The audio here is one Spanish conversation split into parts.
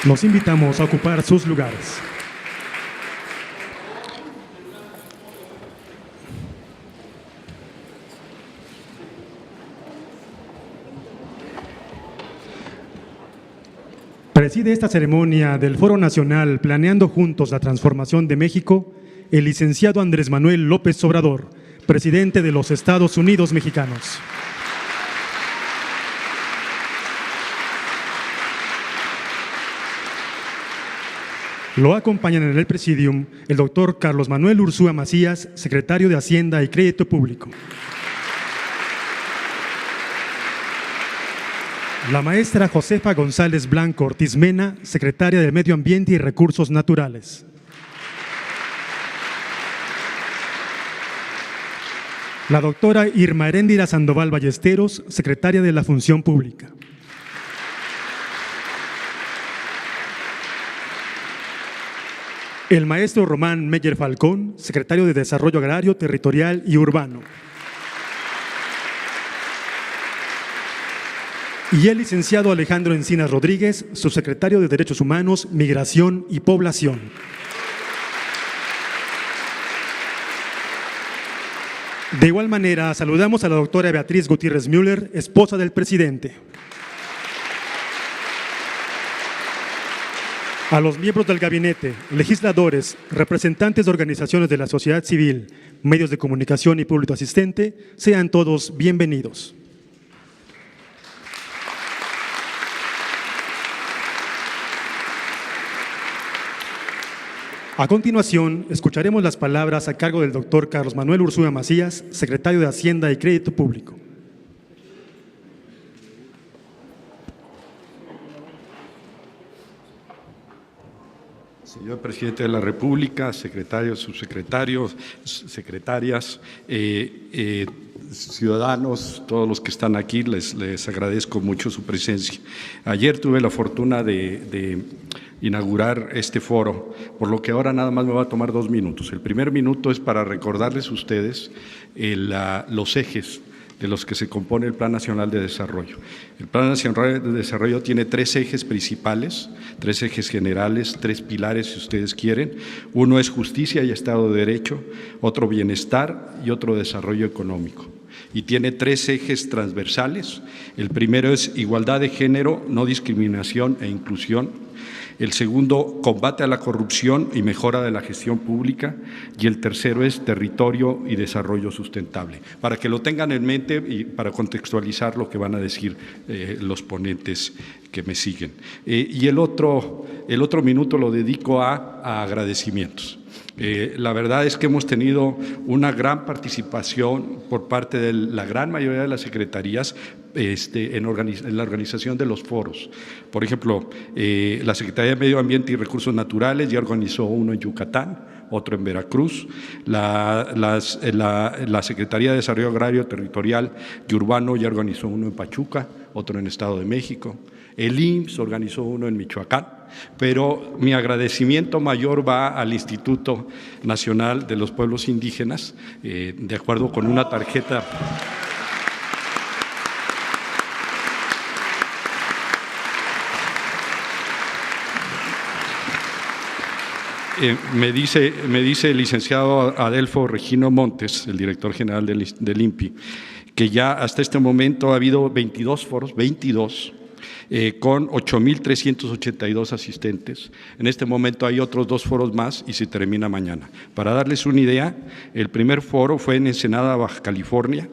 Los invitamos a ocupar sus lugares. Preside esta ceremonia del Foro Nacional Planeando Juntos la Transformación de México el licenciado Andrés Manuel López Obrador, presidente de los Estados Unidos mexicanos. Lo acompañan en el presidium el doctor Carlos Manuel Ursúa Macías, secretario de Hacienda y Crédito Público. La maestra Josefa González Blanco Ortiz Mena, secretaria de Medio Ambiente y Recursos Naturales. La doctora Irma Heréndira Sandoval Ballesteros, secretaria de la Función Pública. El maestro Román Meyer Falcón, secretario de Desarrollo Agrario, Territorial y Urbano. Y el licenciado Alejandro Encinas Rodríguez, subsecretario de Derechos Humanos, Migración y Población. De igual manera, saludamos a la doctora Beatriz Gutiérrez Müller, esposa del presidente. A los miembros del gabinete, legisladores, representantes de organizaciones de la sociedad civil, medios de comunicación y público asistente, sean todos bienvenidos. A continuación, escucharemos las palabras a cargo del doctor Carlos Manuel Ursúa Macías, secretario de Hacienda y Crédito Público. Señor Presidente de la República, secretarios, subsecretarios, secretarias, ciudadanos, todos los que están aquí, les agradezco mucho su presencia. Ayer tuve la fortuna de inaugurar este foro, por lo que ahora nada más me va a tomar 2 minutos. El primer minuto es para recordarles a ustedes los ejes de los que se compone el Plan Nacional de Desarrollo. El Plan Nacional de Desarrollo tiene 3 ejes principales, 3 ejes generales, 3 pilares si ustedes quieren. Uno es justicia y Estado de Derecho, otro bienestar y otro desarrollo económico. Y tiene 3 ejes transversales. El primero es igualdad de género, no discriminación e inclusión. El segundo, combate a la corrupción y mejora de la gestión pública. Y el tercero es territorio y desarrollo sustentable. Para que lo tengan en mente y para contextualizar lo que van a decir los ponentes que me siguen. Y el otro minuto lo dedico a agradecimientos. La verdad es que hemos tenido una gran participación por parte de la gran mayoría de las secretarías en la organización de los foros. Por ejemplo, la Secretaría de Medio Ambiente y Recursos Naturales ya organizó uno en Yucatán, otro en Veracruz. La Secretaría de Desarrollo Agrario, Territorial y Urbano ya organizó uno en Pachuca, otro en Estado de México. El IMSS organizó uno en Michoacán, pero mi agradecimiento mayor va al Instituto Nacional de los Pueblos Indígenas, de acuerdo con una tarjeta. Me dice el licenciado Adelfo Regino Montes, el director general del INPI, que ya hasta este momento ha habido 22 foros, 22, con 8,382 asistentes. En este momento hay otros 2 foros más y se termina mañana. Para darles una idea, el primer foro fue en Ensenada, Baja California.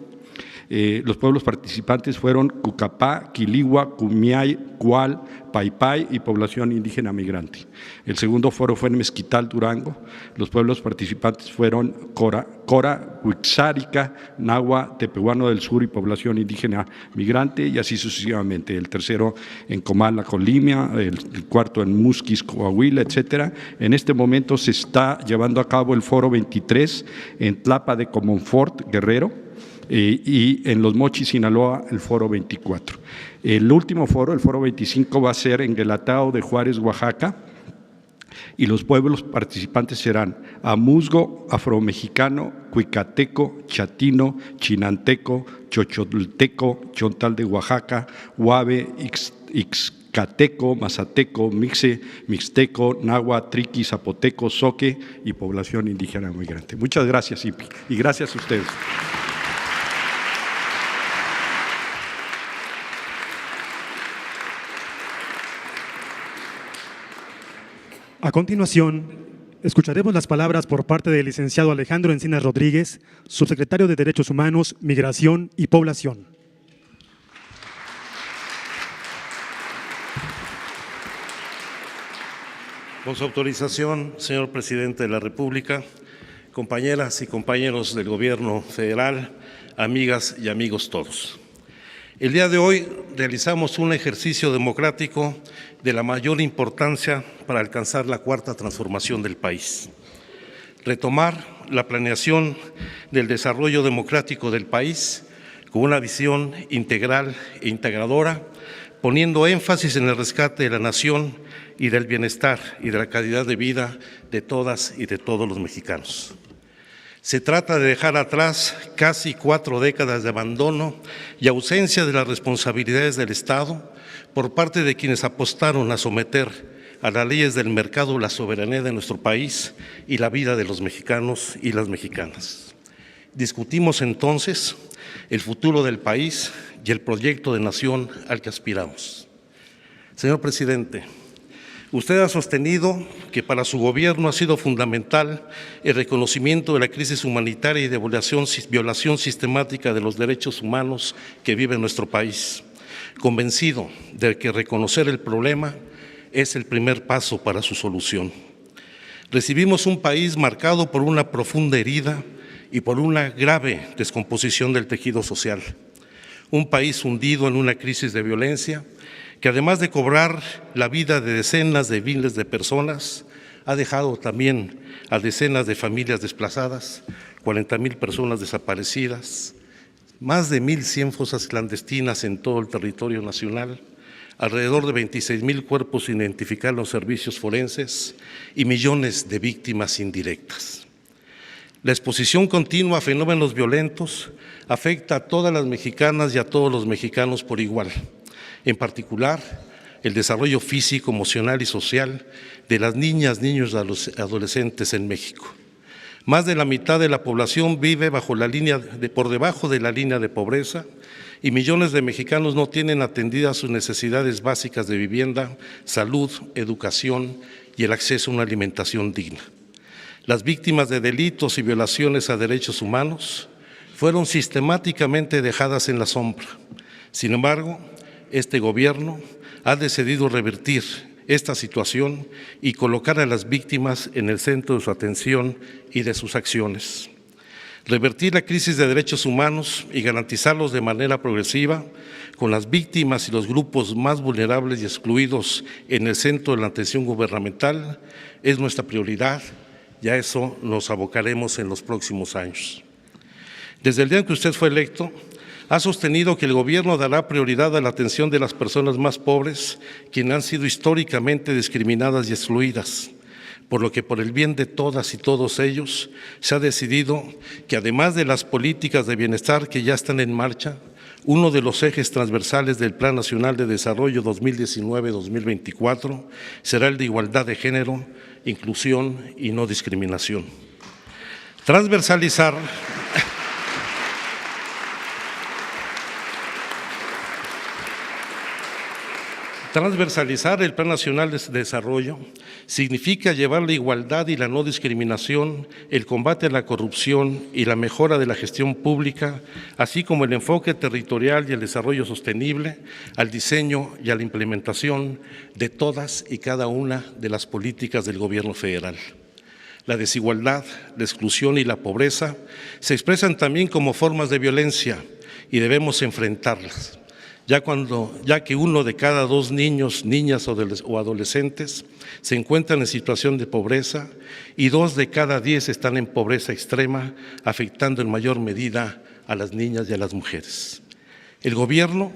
Los pueblos participantes fueron Cucapá, Quiligua, Cumiay, Cual, Paypay y población indígena migrante. El segundo foro fue en Mezquital, Durango. Los pueblos participantes fueron Cora, Huixárica, Nahua, Tepehuano del Sur y población indígena migrante, y así sucesivamente. El tercero en Comala, Colima, el cuarto en Musquis, Coahuila, etcétera. En este momento se está llevando a cabo el foro 23 en Tlapa de Comonfort, Guerrero, y en Los Mochis, Sinaloa, el foro 24. El último foro, el foro 25, va a ser en Guelatao de Juárez, Oaxaca, y los pueblos participantes serán Amuzgo, Afromexicano, Cuicateco, Chatino, Chinanteco, Chochotolteco, Chontal de Oaxaca, Huave, Cateco, Mazateco, Mixe, Mixteco, Nahua, Triqui, Zapoteco, Zoque y población indígena migrante. Muchas gracias, IPI, y gracias a ustedes. A continuación, escucharemos las palabras por parte del licenciado Alejandro Encinas Rodríguez, subsecretario de Derechos Humanos, Migración y Población. Con su autorización, señor presidente de la República, compañeras y compañeros del Gobierno federal, amigas y amigos todos. El día de hoy realizamos un ejercicio democrático de la mayor importancia para alcanzar la cuarta transformación del país. Retomar la planeación del desarrollo democrático del país con una visión integral e integradora, poniendo énfasis en el rescate de la nación y del bienestar y de la calidad de vida de todas y de todos los mexicanos. Se trata de dejar atrás casi 4 décadas de abandono y ausencia de las responsabilidades del Estado por parte de quienes apostaron a someter a las leyes del mercado la soberanía de nuestro país y la vida de los mexicanos y las mexicanas. Discutimos entonces el futuro del país y el proyecto de nación al que aspiramos. Señor presidente, usted ha sostenido que para su gobierno ha sido fundamental el reconocimiento de la crisis humanitaria y de violación sistemática de los derechos humanos que vive nuestro país, convencido de que reconocer el problema es el primer paso para su solución. Recibimos un país marcado por una profunda herida y por una grave descomposición del tejido social. Un país hundido en una crisis de violencia que además de cobrar la vida de decenas de miles de personas, ha dejado también a decenas de familias desplazadas, 40,000 personas desaparecidas, más de 1,100 fosas clandestinas en todo el territorio nacional, alrededor de 26,000 cuerpos sin identificar en los servicios forenses y millones de víctimas indirectas. La exposición continua a fenómenos violentos afecta a todas las mexicanas y a todos los mexicanos por igual. En particular, el desarrollo físico, emocional y social de las niñas, niños y adolescentes en México. Más de la mitad de la población vive por debajo de la línea de pobreza y millones de mexicanos no tienen atendidas sus necesidades básicas de vivienda, salud, educación y el acceso a una alimentación digna. Las víctimas de delitos y violaciones a derechos humanos fueron sistemáticamente dejadas en la sombra. Sin embargo, este gobierno ha decidido revertir esta situación y colocar a las víctimas en el centro de su atención y de sus acciones. Revertir la crisis de derechos humanos y garantizarlos de manera progresiva, con las víctimas y los grupos más vulnerables y excluidos en el centro de la atención gubernamental, es nuestra prioridad y a eso nos abocaremos en los próximos años. Desde el día en que usted fue electo, ha sostenido que el gobierno dará prioridad a la atención de las personas más pobres, quienes han sido históricamente discriminadas y excluidas, por lo que por el bien de todas y todos ellos se ha decidido que además de las políticas de bienestar que ya están en marcha, uno de los ejes transversales del Plan Nacional de Desarrollo 2019-2024 será el de igualdad de género, inclusión y no discriminación. Transversalizar el Plan Nacional de Desarrollo significa llevar la igualdad y la no discriminación, el combate a la corrupción y la mejora de la gestión pública, así como el enfoque territorial y el desarrollo sostenible, al diseño y a la implementación de todas y cada una de las políticas del Gobierno federal. La desigualdad, la exclusión y la pobreza se expresan también como formas de violencia y debemos enfrentarlas. Ya que 1 de cada 2 niños, niñas o adolescentes se encuentran en situación de pobreza y 2 de cada 10 están en pobreza extrema, afectando en mayor medida a las niñas y a las mujeres. El gobierno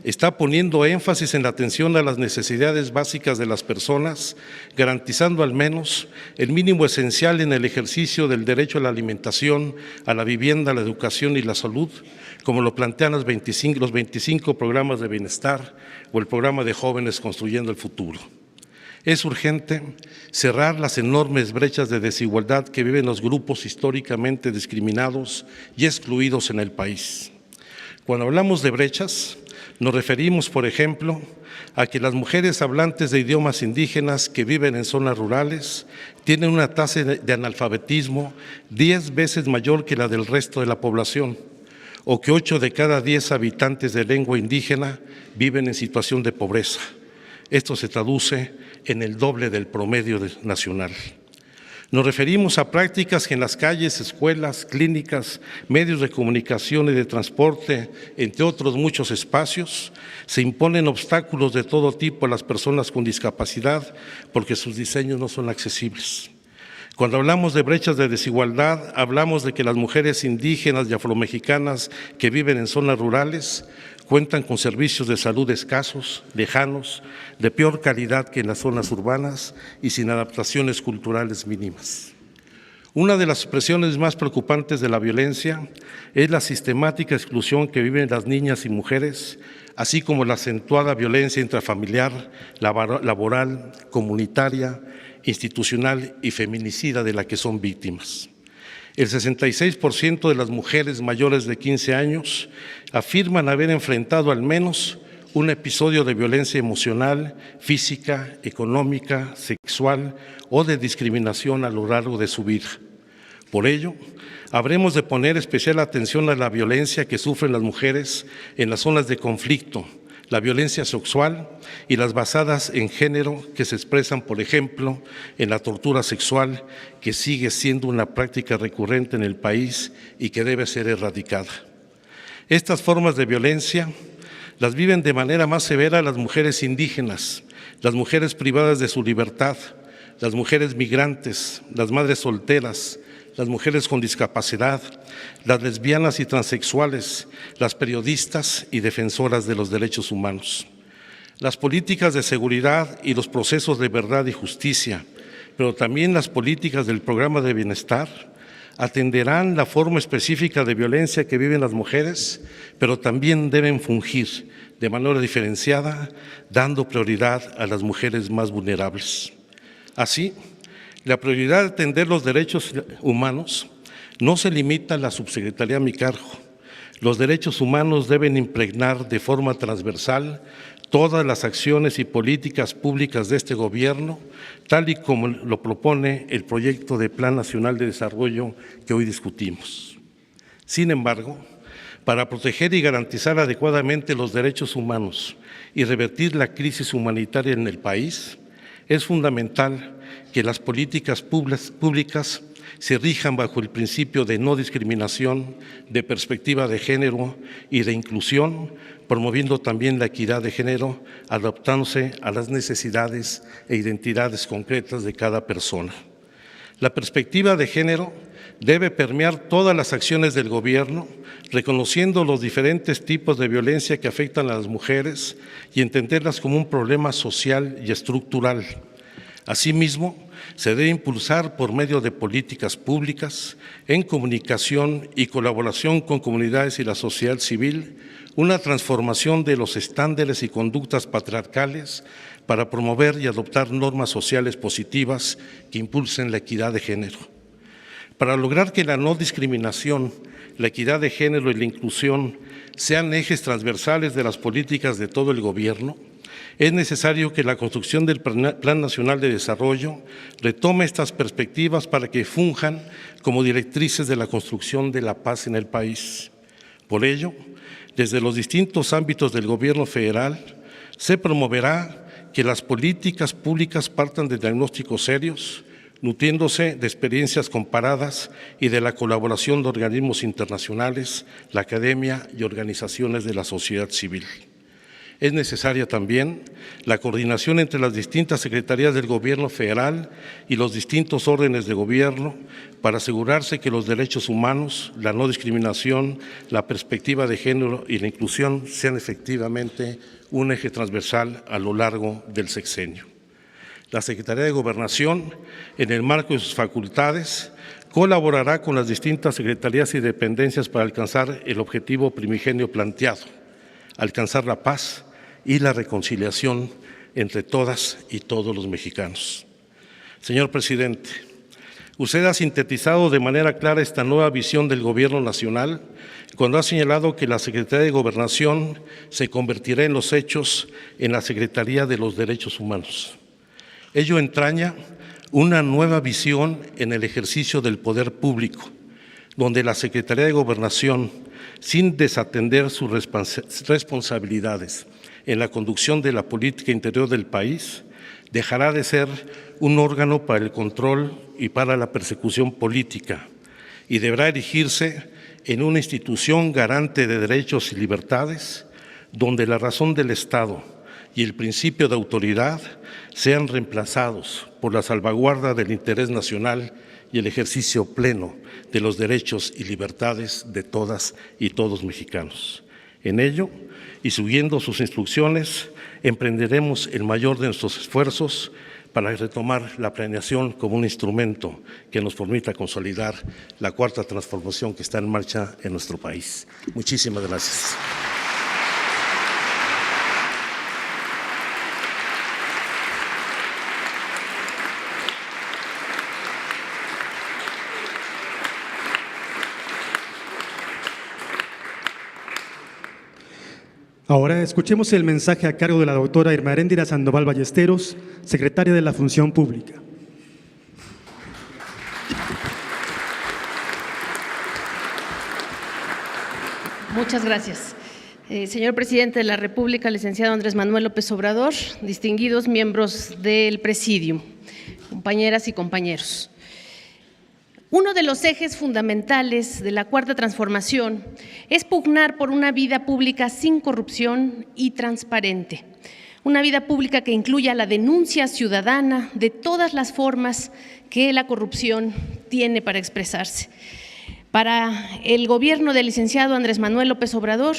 está poniendo énfasis en la atención a las necesidades básicas de las personas, garantizando al menos el mínimo esencial en el ejercicio del derecho a la alimentación, a la vivienda, a la educación y la salud, como lo plantean los 25 programas de bienestar o el programa de jóvenes construyendo el futuro. Es urgente cerrar las enormes brechas de desigualdad que viven los grupos históricamente discriminados y excluidos en el país. Cuando hablamos de brechas, nos referimos, por ejemplo, a que las mujeres hablantes de idiomas indígenas que viven en zonas rurales tienen una tasa de analfabetismo 10 veces mayor que la del resto de la población, o que 8 de cada 10 habitantes de lengua indígena viven en situación de pobreza. Esto se traduce en el doble del promedio nacional. Nos referimos a prácticas que en las calles, escuelas, clínicas, medios de comunicación y de transporte, entre otros muchos espacios, se imponen obstáculos de todo tipo a las personas con discapacidad porque sus diseños no son accesibles. Cuando hablamos de brechas de desigualdad, hablamos de que las mujeres indígenas y afromexicanas que viven en zonas rurales cuentan con servicios de salud escasos, lejanos, de peor calidad que en las zonas urbanas y sin adaptaciones culturales mínimas. Una de las expresiones más preocupantes de la violencia es la sistemática exclusión que viven las niñas y mujeres, así como la acentuada violencia intrafamiliar, laboral, comunitaria, institucional y feminicida de la que son víctimas. El 66% de las mujeres mayores de 15 años afirman haber enfrentado al menos un episodio de violencia emocional, física, económica, sexual o de discriminación a lo largo de su vida. Por ello, habremos de poner especial atención a la violencia que sufren las mujeres en las zonas de conflicto, la violencia sexual y las basadas en género que se expresan, por ejemplo, en la tortura sexual, que sigue siendo una práctica recurrente en el país y que debe ser erradicada. Estas formas de violencia las viven de manera más severa las mujeres indígenas, las mujeres privadas de su libertad, las mujeres migrantes, las madres solteras, las mujeres con discapacidad, las lesbianas y transexuales, las periodistas y defensoras de los derechos humanos. Las políticas de seguridad y los procesos de verdad y justicia, pero también las políticas del programa de bienestar, atenderán la forma específica de violencia que viven las mujeres, pero también deben fungir de manera diferenciada, dando prioridad a las mujeres más vulnerables. Así, la prioridad de atender los derechos humanos no se limita a la subsecretaría a mi cargo. Los derechos humanos deben impregnar de forma transversal todas las acciones y políticas públicas de este gobierno, tal y como lo propone el proyecto de Plan Nacional de Desarrollo que hoy discutimos. Sin embargo, para proteger y garantizar adecuadamente los derechos humanos y revertir la crisis humanitaria en el país, es fundamental que las políticas públicas se rijan bajo el principio de no discriminación, de perspectiva de género y de inclusión, promoviendo también la equidad de género, adaptándose a las necesidades e identidades concretas de cada persona. La perspectiva de género debe permear todas las acciones del gobierno, reconociendo los diferentes tipos de violencia que afectan a las mujeres y entenderlas como un problema social y estructural. Asimismo, se debe impulsar por medio de políticas públicas, en comunicación y colaboración con comunidades y la sociedad civil, una transformación de los estándares y conductas patriarcales para promover y adoptar normas sociales positivas que impulsen la equidad de género. Para lograr que la no discriminación, la equidad de género y la inclusión sean ejes transversales de las políticas de todo el gobierno, es necesario que la construcción del Plan Nacional de Desarrollo retome estas perspectivas para que funjan como directrices de la construcción de la paz en el país. Por ello, desde los distintos ámbitos del Gobierno federal, se promoverá que las políticas públicas partan de diagnósticos serios, nutriéndose de experiencias comparadas y de la colaboración de organismos internacionales, la academia y organizaciones de la sociedad civil. Es necesaria también la coordinación entre las distintas secretarías del Gobierno federal y los distintos órdenes de gobierno para asegurarse que los derechos humanos, la no discriminación, la perspectiva de género y la inclusión sean efectivamente un eje transversal a lo largo del sexenio. La Secretaría de Gobernación, en el marco de sus facultades, colaborará con las distintas secretarías y dependencias para alcanzar el objetivo primigenio planteado, alcanzar la paz y la reconciliación entre todas y todos los mexicanos. Señor presidente, usted ha sintetizado de manera clara esta nueva visión del Gobierno nacional cuando ha señalado que la Secretaría de Gobernación se convertirá en los hechos en la Secretaría de los Derechos Humanos. Ello entraña una nueva visión en el ejercicio del poder público, donde la Secretaría de Gobernación, sin desatender sus responsabilidades en la conducción de la política interior del país, dejará de ser un órgano para el control y para la persecución política y deberá erigirse en una institución garante de derechos y libertades, donde la razón del Estado y el principio de autoridad sean reemplazados por la salvaguarda del interés nacional y el ejercicio pleno de los derechos y libertades de todas y todos mexicanos. En ello, y siguiendo sus instrucciones, emprenderemos el mayor de nuestros esfuerzos para retomar la planeación como un instrumento que nos permita consolidar la cuarta transformación que está en marcha en nuestro país. Muchísimas gracias. Ahora escuchemos el mensaje a cargo de la doctora Irma Heréndira Sandoval Ballesteros, secretaria de la Función Pública. Muchas gracias. Señor presidente de la República, licenciado Andrés Manuel López Obrador, distinguidos miembros del Presidium, compañeras y compañeros. Uno de los ejes fundamentales de la Cuarta Transformación es pugnar por una vida pública sin corrupción y transparente, una vida pública que incluya la denuncia ciudadana de todas las formas que la corrupción tiene para expresarse. Para el gobierno del licenciado Andrés Manuel López Obrador,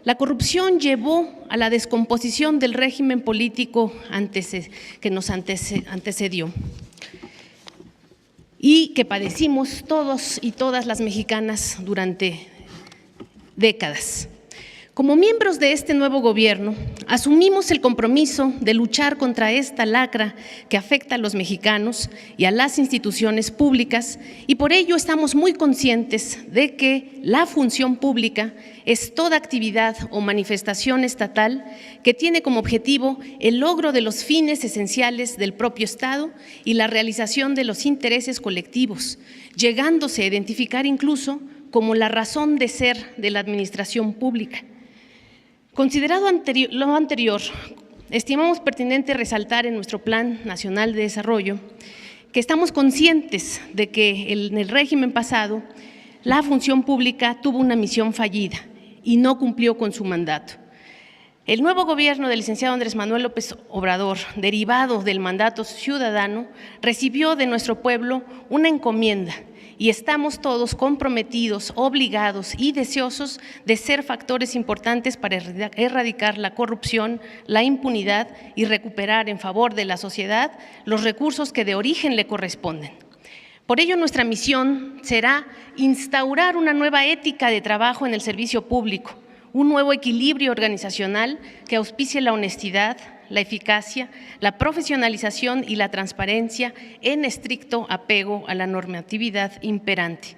la corrupción llevó a la descomposición del régimen político que nos antecedió y que padecimos todos y todas las mexicanas durante décadas. Como miembros de este nuevo gobierno, asumimos el compromiso de luchar contra esta lacra que afecta a los mexicanos y a las instituciones públicas, y por ello estamos muy conscientes de que la función pública es toda actividad o manifestación estatal que tiene como objetivo el logro de los fines esenciales del propio Estado y la realización de los intereses colectivos, llegándose a identificar incluso como la razón de ser de la administración pública. Considerado lo anterior, estimamos pertinente resaltar en nuestro Plan Nacional de Desarrollo que estamos conscientes de que en el régimen pasado la función pública tuvo una misión fallida y no cumplió con su mandato. El nuevo gobierno del licenciado Andrés Manuel López Obrador, derivado del mandato ciudadano, recibió de nuestro pueblo una encomienda y estamos todos comprometidos, obligados y deseosos de ser factores importantes para erradicar la corrupción, la impunidad y recuperar en favor de la sociedad los recursos que de origen le corresponden. Por ello, nuestra misión será instaurar una nueva ética de trabajo en el servicio público, un nuevo equilibrio organizacional que auspicie la honestidad, la eficacia, la profesionalización y la transparencia en estricto apego a la normatividad imperante.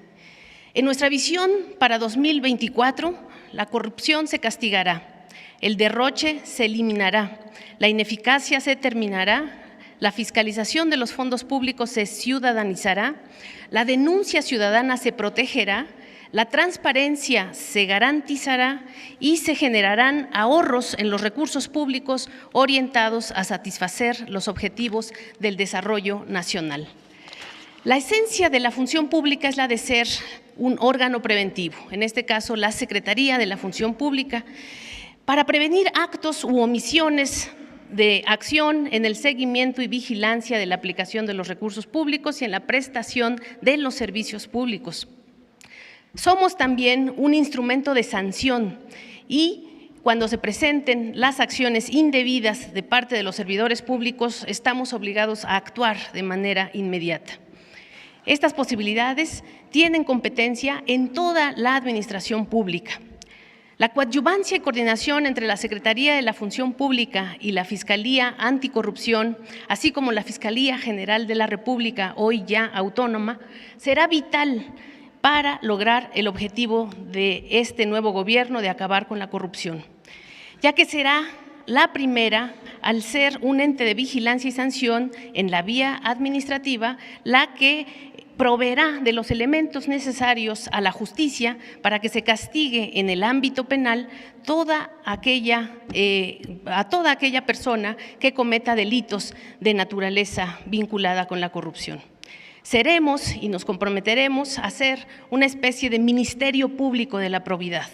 En nuestra visión para 2024, la corrupción se castigará, el derroche se eliminará, la ineficacia se terminará, la fiscalización de los fondos públicos se ciudadanizará, la denuncia ciudadana se protegerá, la transparencia se garantizará y se generarán ahorros en los recursos públicos orientados a satisfacer los objetivos del desarrollo nacional. La esencia de la función pública es la de ser un órgano preventivo, en este caso la Secretaría de la Función Pública, para prevenir actos u omisiones de acción en el seguimiento y vigilancia de la aplicación de los recursos públicos y en la prestación de los servicios públicos. Somos también un instrumento de sanción y cuando se presenten las acciones indebidas de parte de los servidores públicos, estamos obligados a actuar de manera inmediata. Estas posibilidades tienen competencia en toda la administración pública. La coadyuvancia y coordinación entre la Secretaría de la Función Pública y la Fiscalía Anticorrupción, así como la Fiscalía General de la República, hoy ya autónoma, será vital para lograr el objetivo de este nuevo gobierno de acabar con la corrupción, ya que será la primera, al ser un ente de vigilancia y sanción en la vía administrativa, la que proveerá de los elementos necesarios a la justicia para que se castigue en el ámbito penal a toda aquella persona que cometa delitos de naturaleza vinculada con la corrupción. Seremos y nos comprometeremos a ser una especie de ministerio público de la probidad.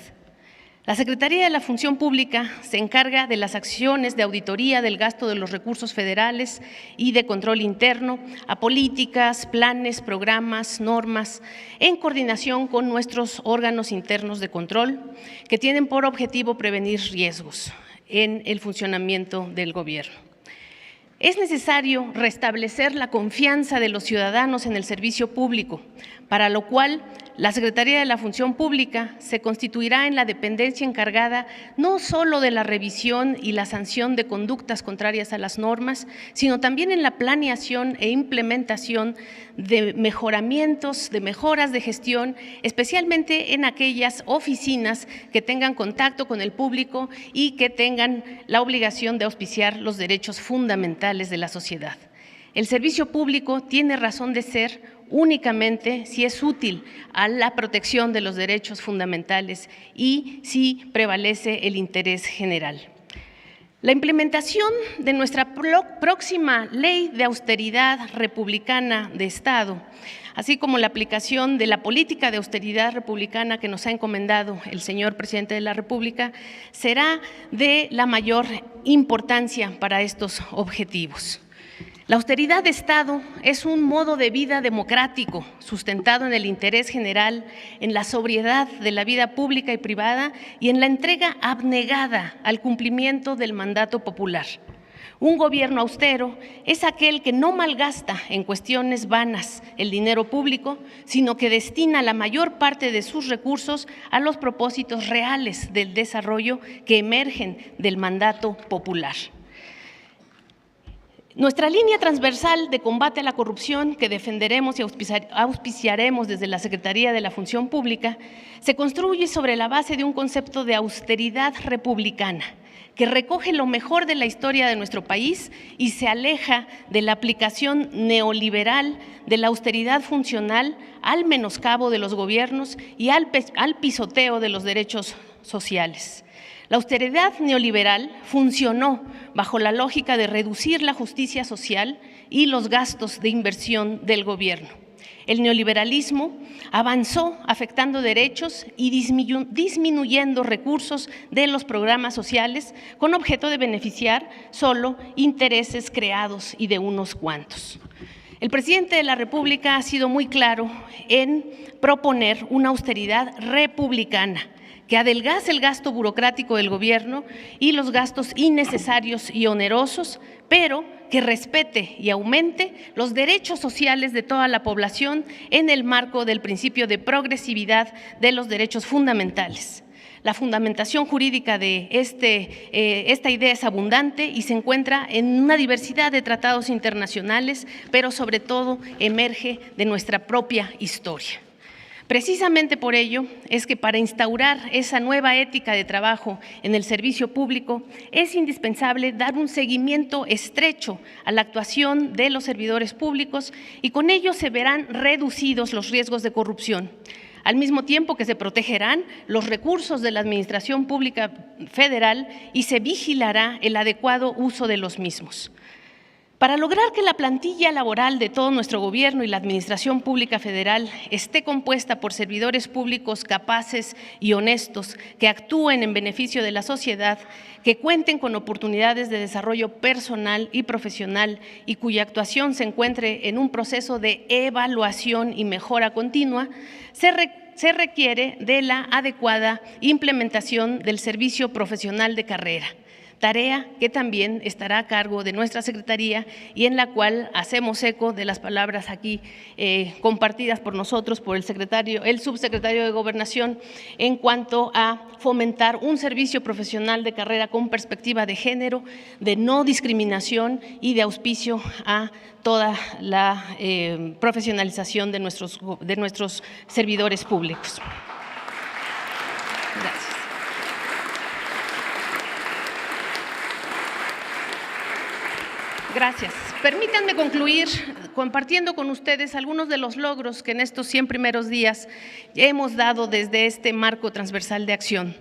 La Secretaría de la Función Pública se encarga de las acciones de auditoría del gasto de los recursos federales y de control interno a políticas, planes, programas, normas, en coordinación con nuestros órganos internos de control que tienen por objetivo prevenir riesgos en el funcionamiento del gobierno. Es necesario restablecer la confianza de los ciudadanos en el servicio público, para lo cual la Secretaría de la Función Pública se constituirá en la dependencia encargada no solo de la revisión y la sanción de conductas contrarias a las normas, sino también en la planeación e implementación de mejoramientos, de mejoras de gestión, especialmente en aquellas oficinas que tengan contacto con el público y que tengan la obligación de auspiciar los derechos fundamentales de la sociedad. El servicio público tiene razón de ser únicamente si es útil a la protección de los derechos fundamentales y si prevalece el interés general. La implementación de nuestra próxima ley de austeridad republicana de Estado, así como la aplicación de la política de austeridad republicana que nos ha encomendado el señor presidente de la República, será de la mayor importancia para estos objetivos. La austeridad de Estado es un modo de vida democrático, sustentado en el interés general, en la sobriedad de la vida pública y privada y en la entrega abnegada al cumplimiento del mandato popular. Un gobierno austero es aquel que no malgasta en cuestiones vanas el dinero público, sino que destina la mayor parte de sus recursos a los propósitos reales del desarrollo que emergen del mandato popular. Nuestra línea transversal de combate a la corrupción que defenderemos y auspiciaremos desde la Secretaría de la Función Pública se construye sobre la base de un concepto de austeridad republicana que recoge lo mejor de la historia de nuestro país y se aleja de la aplicación neoliberal de la austeridad funcional al menoscabo de los gobiernos y al pisoteo de los derechos sociales. La austeridad neoliberal funcionó bajo la lógica de reducir la justicia social y los gastos de inversión del gobierno. El neoliberalismo avanzó afectando derechos y disminuyendo recursos de los programas sociales con objeto de beneficiar solo intereses creados y de unos cuantos. El presidente de la República ha sido muy claro en proponer una austeridad republicana que adelgace el gasto burocrático del gobierno y los gastos innecesarios y onerosos, pero que respete y aumente los derechos sociales de toda la población en el marco del principio de progresividad de los derechos fundamentales. La fundamentación jurídica de esta idea es abundante y se encuentra en una diversidad de tratados internacionales, pero sobre todo emerge de nuestra propia historia. Precisamente por ello es que para instaurar esa nueva ética de trabajo en el servicio público es indispensable dar un seguimiento estrecho a la actuación de los servidores públicos y con ello se verán reducidos los riesgos de corrupción, al mismo tiempo que se protegerán los recursos de la Administración Pública Federal y se vigilará el adecuado uso de los mismos. Para lograr que la plantilla laboral de todo nuestro gobierno y la administración pública federal esté compuesta por servidores públicos capaces y honestos, que actúen en beneficio de la sociedad, que cuenten con oportunidades de desarrollo personal y profesional y cuya actuación se encuentre en un proceso de evaluación y mejora continua, se requiere de la adecuada implementación del servicio profesional de carrera, tarea que también estará a cargo de nuestra Secretaría y en la cual hacemos eco de las palabras aquí compartidas por nosotros, por el subsecretario de Gobernación, en cuanto a fomentar un servicio profesional de carrera con perspectiva de género, de no discriminación y de auspicio a toda la profesionalización de nuestros servidores públicos. Gracias. Gracias. Permítanme concluir compartiendo con ustedes algunos de los logros que en estos 100 primeros días hemos dado desde este marco transversal de acción.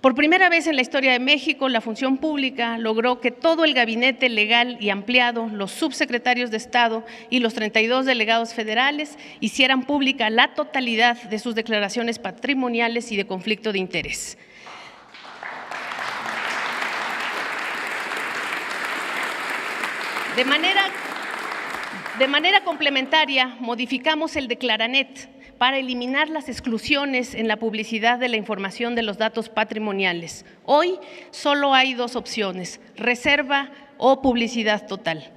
Por primera vez en la historia de México, la función pública logró que todo el gabinete legal y ampliado, los subsecretarios de Estado y los 32 delegados federales hicieran pública la totalidad de sus declaraciones patrimoniales y de conflicto de interés. De manera complementaria, modificamos el Declaranet para eliminar las exclusiones en la publicidad de la información de los datos patrimoniales. Hoy solo hay dos opciones: reserva o publicidad total.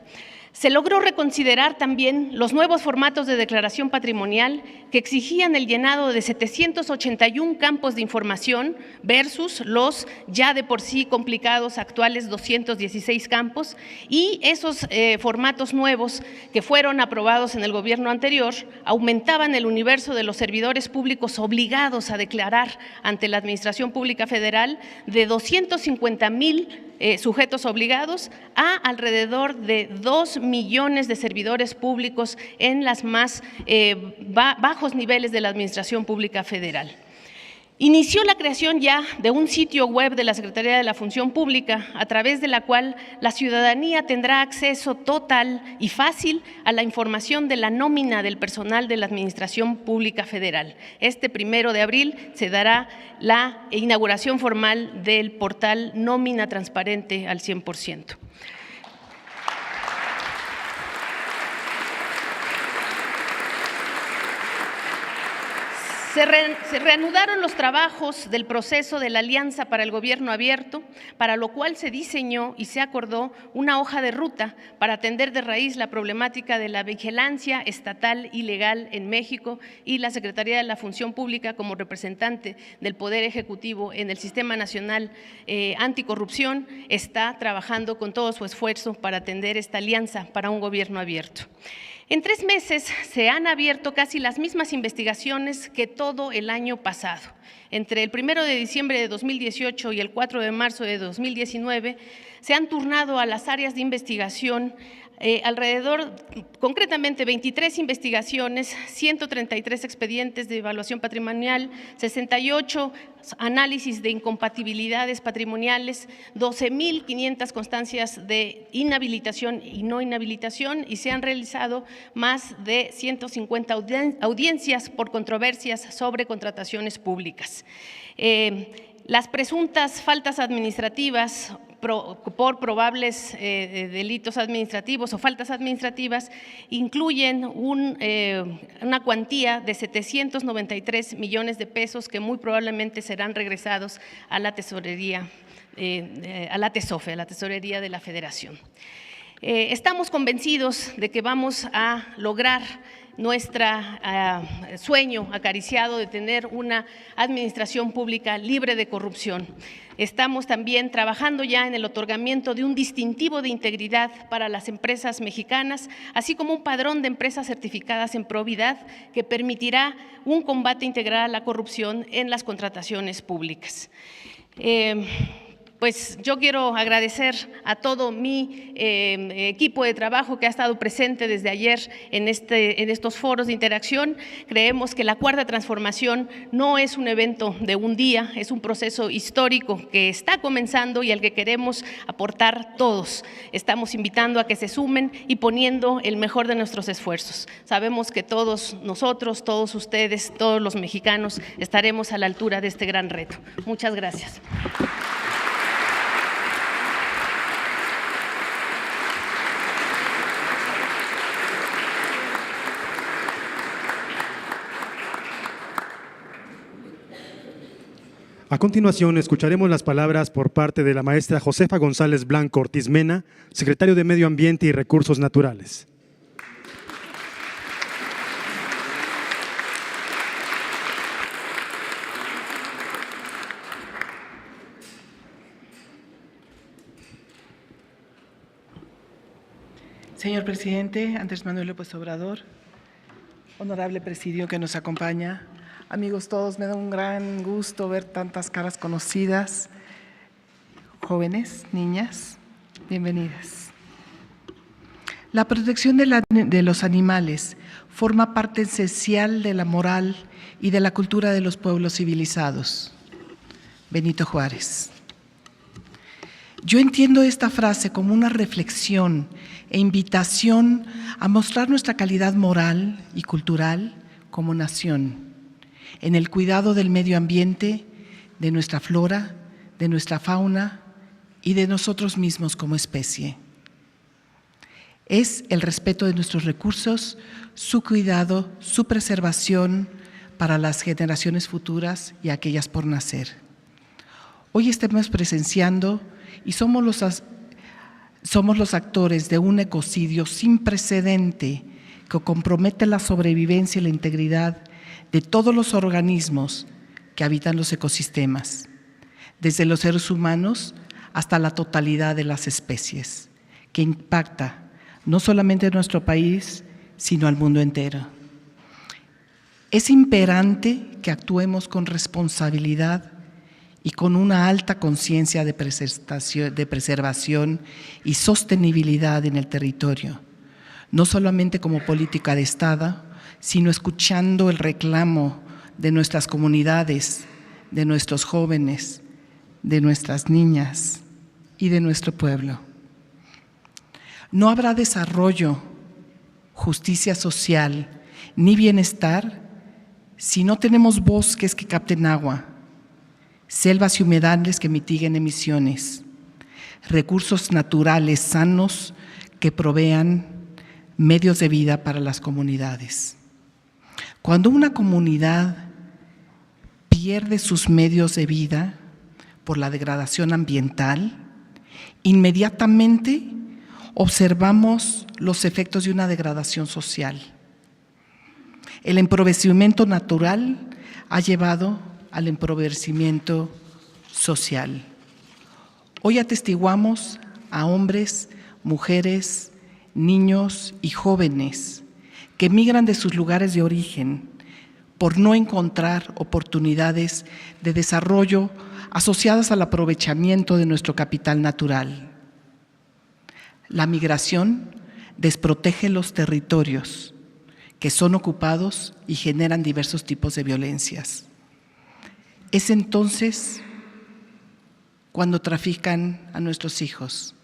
Se logró reconsiderar también los nuevos formatos de declaración patrimonial que exigían el llenado de 781 campos de información versus los ya de por sí complicados actuales 216 campos, y esos formatos nuevos que fueron aprobados en el gobierno anterior aumentaban el universo de los servidores públicos obligados a declarar ante la Administración Pública Federal de 250,000 sujetos obligados a alrededor de 2 millones de servidores públicos en las más bajos niveles de la Administración Pública Federal. Inició la creación ya de un sitio web de la Secretaría de la Función Pública, a través de la cual la ciudadanía tendrá acceso total y fácil a la información de la nómina del personal de la Administración Pública Federal. Este 1 de abril se dará la inauguración formal del portal Nómina Transparente al 100%. Se reanudaron los trabajos del proceso de la Alianza para el Gobierno Abierto, para lo cual se diseñó y se acordó una hoja de ruta para atender de raíz la problemática de la vigilancia estatal y legal en México, y la Secretaría de la Función Pública, como representante del Poder Ejecutivo en el Sistema Nacional Anticorrupción, está trabajando con todo su esfuerzo para atender esta alianza para un gobierno abierto. En 3 meses se han abierto casi las mismas investigaciones que todo el año pasado. Entre el 1 de diciembre de 2018 y el 4 de marzo de 2019 se han turnado a las áreas de investigación concretamente 23 investigaciones, 133 expedientes de evaluación patrimonial, 68 análisis de incompatibilidades patrimoniales, 12,500 constancias de inhabilitación y no inhabilitación, y se han realizado más de 150 audiencias por controversias sobre contrataciones públicas. Las presuntas faltas administrativas por probables delitos administrativos o faltas administrativas incluyen una cuantía de 793 millones de pesos que muy probablemente serán regresados a la tesorería, a la TESOFE, a la Tesorería de la Federación. Estamos convencidos de que vamos a lograr nuestro sueño acariciado de tener una administración pública libre de corrupción. Estamos también trabajando ya en el otorgamiento de un distintivo de integridad para las empresas mexicanas, así como un padrón de empresas certificadas en probidad que permitirá un combate integral a la corrupción en las contrataciones públicas. Pues yo quiero agradecer a todo mi equipo de trabajo que ha estado presente desde ayer en estos foros de interacción. Creemos que la Cuarta Transformación no es un evento de un día, es un proceso histórico que está comenzando y al que queremos aportar todos. Estamos invitando a que se sumen y poniendo el mejor de nuestros esfuerzos. Sabemos que todos nosotros, todos ustedes, todos los mexicanos estaremos a la altura de este gran reto. Muchas gracias. A continuación, escucharemos las palabras por parte de la maestra Josefa González Blanco Ortiz Mena, secretario de Medio Ambiente y Recursos Naturales. Señor presidente, Andrés Manuel López Obrador, honorable presidio que nos acompaña, amigos todos, me da un gran gusto ver tantas caras conocidas, jóvenes, niñas, bienvenidas. La protección de los animales forma parte esencial de la moral y de la cultura de los pueblos civilizados. Benito Juárez. Yo entiendo esta frase como una reflexión e invitación a mostrar nuestra calidad moral y cultural como nación, en el cuidado del medio ambiente, de nuestra flora, de nuestra fauna y de nosotros mismos como especie. Es el respeto de nuestros recursos, su cuidado, su preservación para las generaciones futuras y aquellas por nacer. Hoy estamos presenciando y somos los actores de un ecocidio sin precedente que compromete la sobrevivencia y la integridad de todos los organismos que habitan los ecosistemas, desde los seres humanos hasta la totalidad de las especies, que impacta no solamente a nuestro país, sino al mundo entero. Es imperante que actuemos con responsabilidad y con una alta conciencia de preservación y sostenibilidad en el territorio, no solamente como política de Estado, sino escuchando el reclamo de nuestras comunidades, de nuestros jóvenes, de nuestras niñas y de nuestro pueblo. No habrá desarrollo, justicia social ni bienestar si no tenemos bosques que capten agua, selvas y humedales que mitiguen emisiones, recursos naturales sanos que provean medios de vida para las comunidades. Cuando una comunidad pierde sus medios de vida por la degradación ambiental, inmediatamente observamos los efectos de una degradación social. El empobrecimiento natural ha llevado al empobrecimiento social. Hoy atestiguamos a hombres, mujeres, niños y jóvenes que migran de sus lugares de origen por no encontrar oportunidades de desarrollo asociadas al aprovechamiento de nuestro capital natural. La migración desprotege los territorios que son ocupados y generan diversos tipos de violencias. Es entonces cuando trafican a nuestros hijos.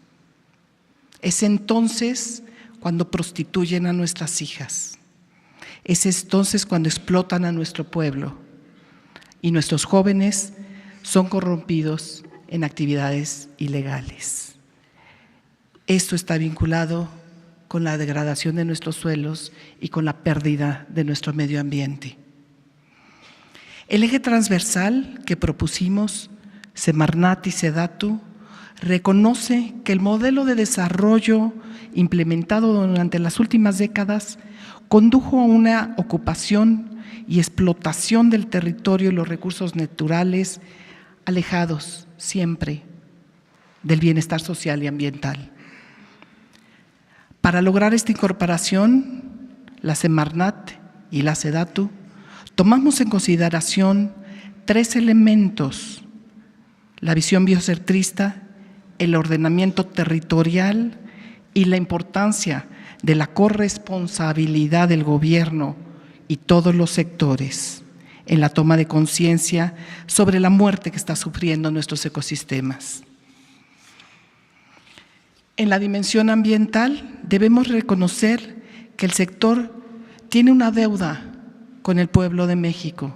Es entonces cuando prostituyen a nuestras hijas. Es entonces cuando explotan a nuestro pueblo y nuestros jóvenes son corrompidos en actividades ilegales. Esto está vinculado con la degradación de nuestros suelos y con la pérdida de nuestro medio ambiente. El eje transversal que propusimos, Semarnat y Sedatu, reconoce que el modelo de desarrollo implementado durante las últimas décadas condujo a una ocupación y explotación del territorio y los recursos naturales alejados siempre del bienestar social y ambiental. Para lograr esta incorporación, la Semarnat y la Sedatu, tomamos en consideración tres elementos: la visión biocentrista, el ordenamiento territorial y la importancia de la corresponsabilidad del gobierno y todos los sectores en la toma de conciencia sobre la muerte que están sufriendo nuestros ecosistemas. En la dimensión ambiental debemos reconocer que el sector tiene una deuda con el pueblo de México.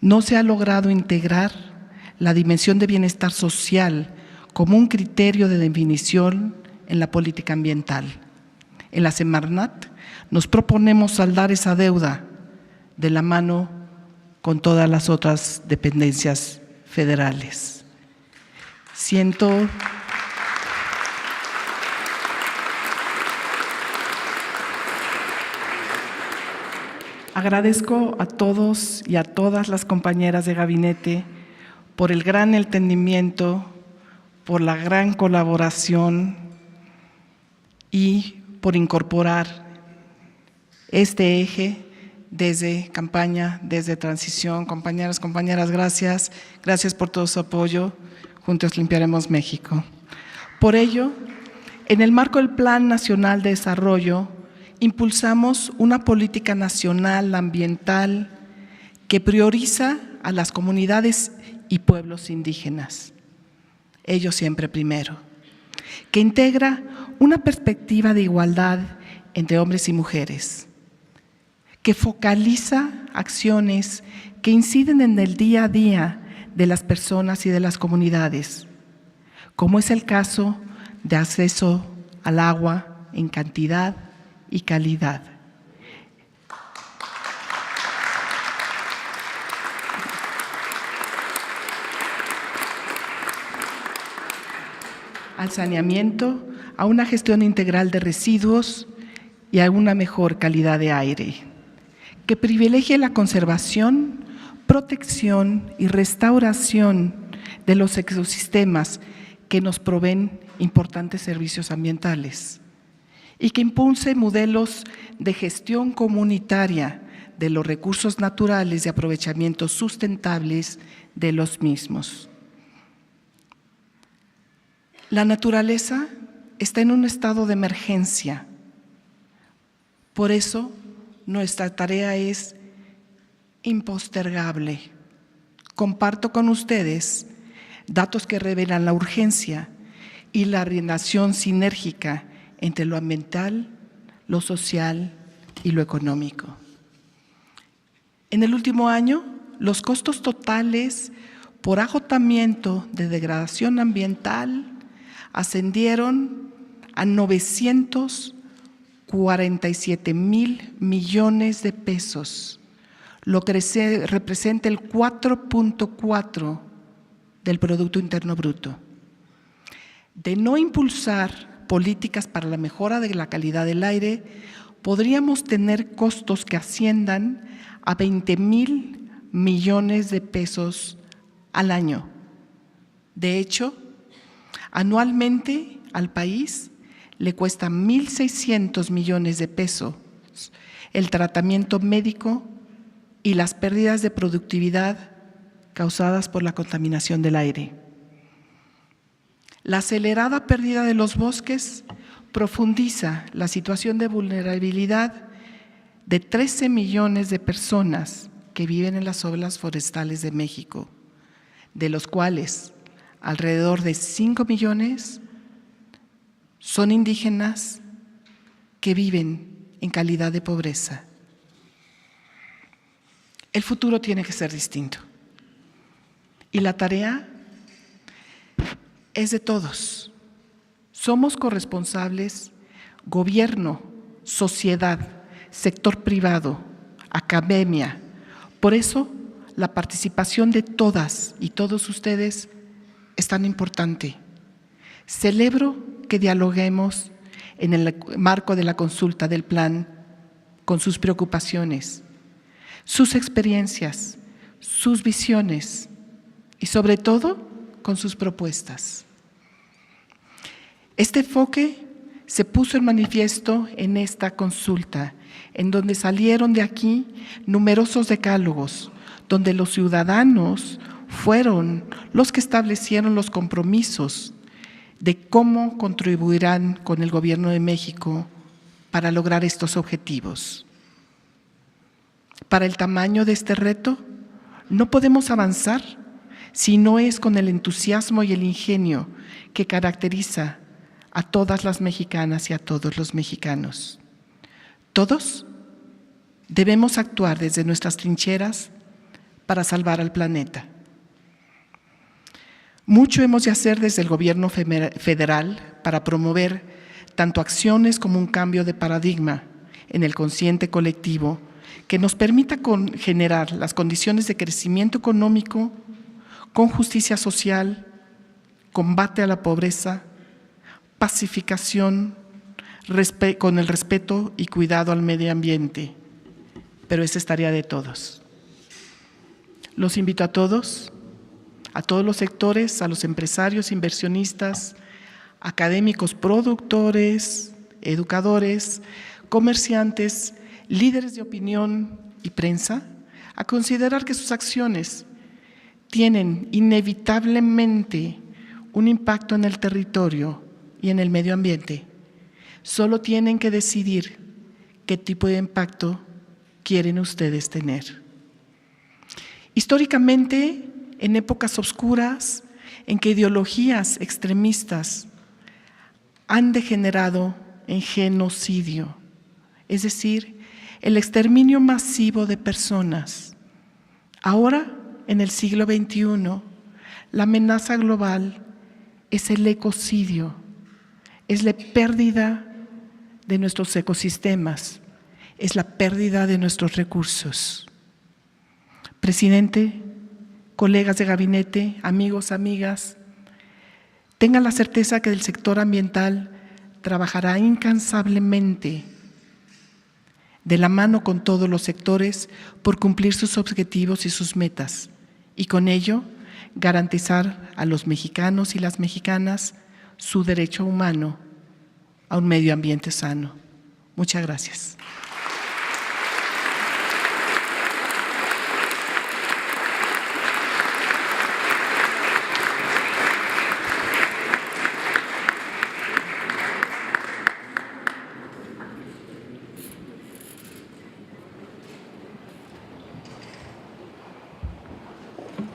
No se ha logrado integrar la dimensión de bienestar social como un criterio de definición en la política ambiental. En la Semarnat nos proponemos saldar esa deuda de la mano con todas las otras dependencias federales. Agradezco a todos y a todas las compañeras de gabinete por el gran entendimiento, por la gran colaboración y por incorporar este eje desde campaña, desde transición. Compañeras, gracias. Gracias por todo su apoyo. Juntos limpiaremos México. Por ello, en el marco del Plan Nacional de Desarrollo, impulsamos una política nacional ambiental que prioriza a las comunidades y pueblos indígenas, ellos siempre primero, que integra una perspectiva de igualdad entre hombres y mujeres, que focaliza acciones que inciden en el día a día de las personas y de las comunidades, como es el caso de acceso al agua en cantidad y calidad. Al saneamiento, a una gestión integral de residuos y a una mejor calidad de aire, que privilegie la conservación, protección y restauración de los ecosistemas que nos proveen importantes servicios ambientales y que impulse modelos de gestión comunitaria de los recursos naturales y aprovechamientos sustentables de los mismos. La naturaleza está en un estado de emergencia. Por eso, nuestra tarea es impostergable. Comparto con ustedes datos que revelan la urgencia y la relación sinérgica entre lo ambiental, lo social y lo económico. En el último año, los costos totales por agotamiento de degradación ambiental ascendieron a 947,000 millones de pesos, lo que representa el 4.4% del Producto Interno Bruto. De no impulsar políticas para la mejora de la calidad del aire, podríamos tener costos que asciendan a 20,000 millones de pesos al año. De hecho, anualmente al país le cuesta 1,600 millones de pesos el tratamiento médico y las pérdidas de productividad causadas por la contaminación del aire. La acelerada pérdida de los bosques profundiza la situación de vulnerabilidad de 13 millones de personas que viven en las zonas forestales de México, de los cuales alrededor de 5 millones son indígenas que viven en calidad de pobreza. El futuro tiene que ser distinto y la tarea es de todos. Somos corresponsables, gobierno, sociedad, sector privado, academia. Por eso, la participación de todas y todos ustedes es tan importante. Celebro que dialoguemos en el marco de la consulta del plan con sus preocupaciones, sus experiencias, sus visiones y sobre todo con sus propuestas. Este enfoque se puso en manifiesto en esta consulta, en donde salieron de aquí numerosos decálogos, donde los ciudadanos fueron los que establecieron los compromisos de cómo contribuirán con el Gobierno de México para lograr estos objetivos. Para el tamaño de este reto, no podemos avanzar si no es con el entusiasmo y el ingenio que caracteriza a todas las mexicanas y a todos los mexicanos. Todos debemos actuar desde nuestras trincheras para salvar al planeta. Mucho hemos de hacer desde el Gobierno federal para promover tanto acciones como un cambio de paradigma en el consciente colectivo que nos permita generar las condiciones de crecimiento económico con justicia social, combate a la pobreza, pacificación, con el respeto y cuidado al medio ambiente. Pero esa es tarea de todos. Los invito a todos los sectores, a los empresarios, inversionistas, académicos, productores, educadores, comerciantes, líderes de opinión y prensa, a considerar que sus acciones tienen inevitablemente un impacto en el territorio y en el medio ambiente. Solo tienen que decidir qué tipo de impacto quieren ustedes tener. Históricamente, en épocas oscuras, en que ideologías extremistas han degenerado en genocidio, es decir, el exterminio masivo de personas. Ahora, en el siglo XXI, la amenaza global es el ecocidio, es la pérdida de nuestros ecosistemas, es la pérdida de nuestros recursos. Presidente, colegas de gabinete, amigos, amigas, tengan la certeza que el sector ambiental trabajará incansablemente de la mano con todos los sectores por cumplir sus objetivos y sus metas y con ello garantizar a los mexicanos y las mexicanas su derecho humano a un medio ambiente sano. Muchas gracias.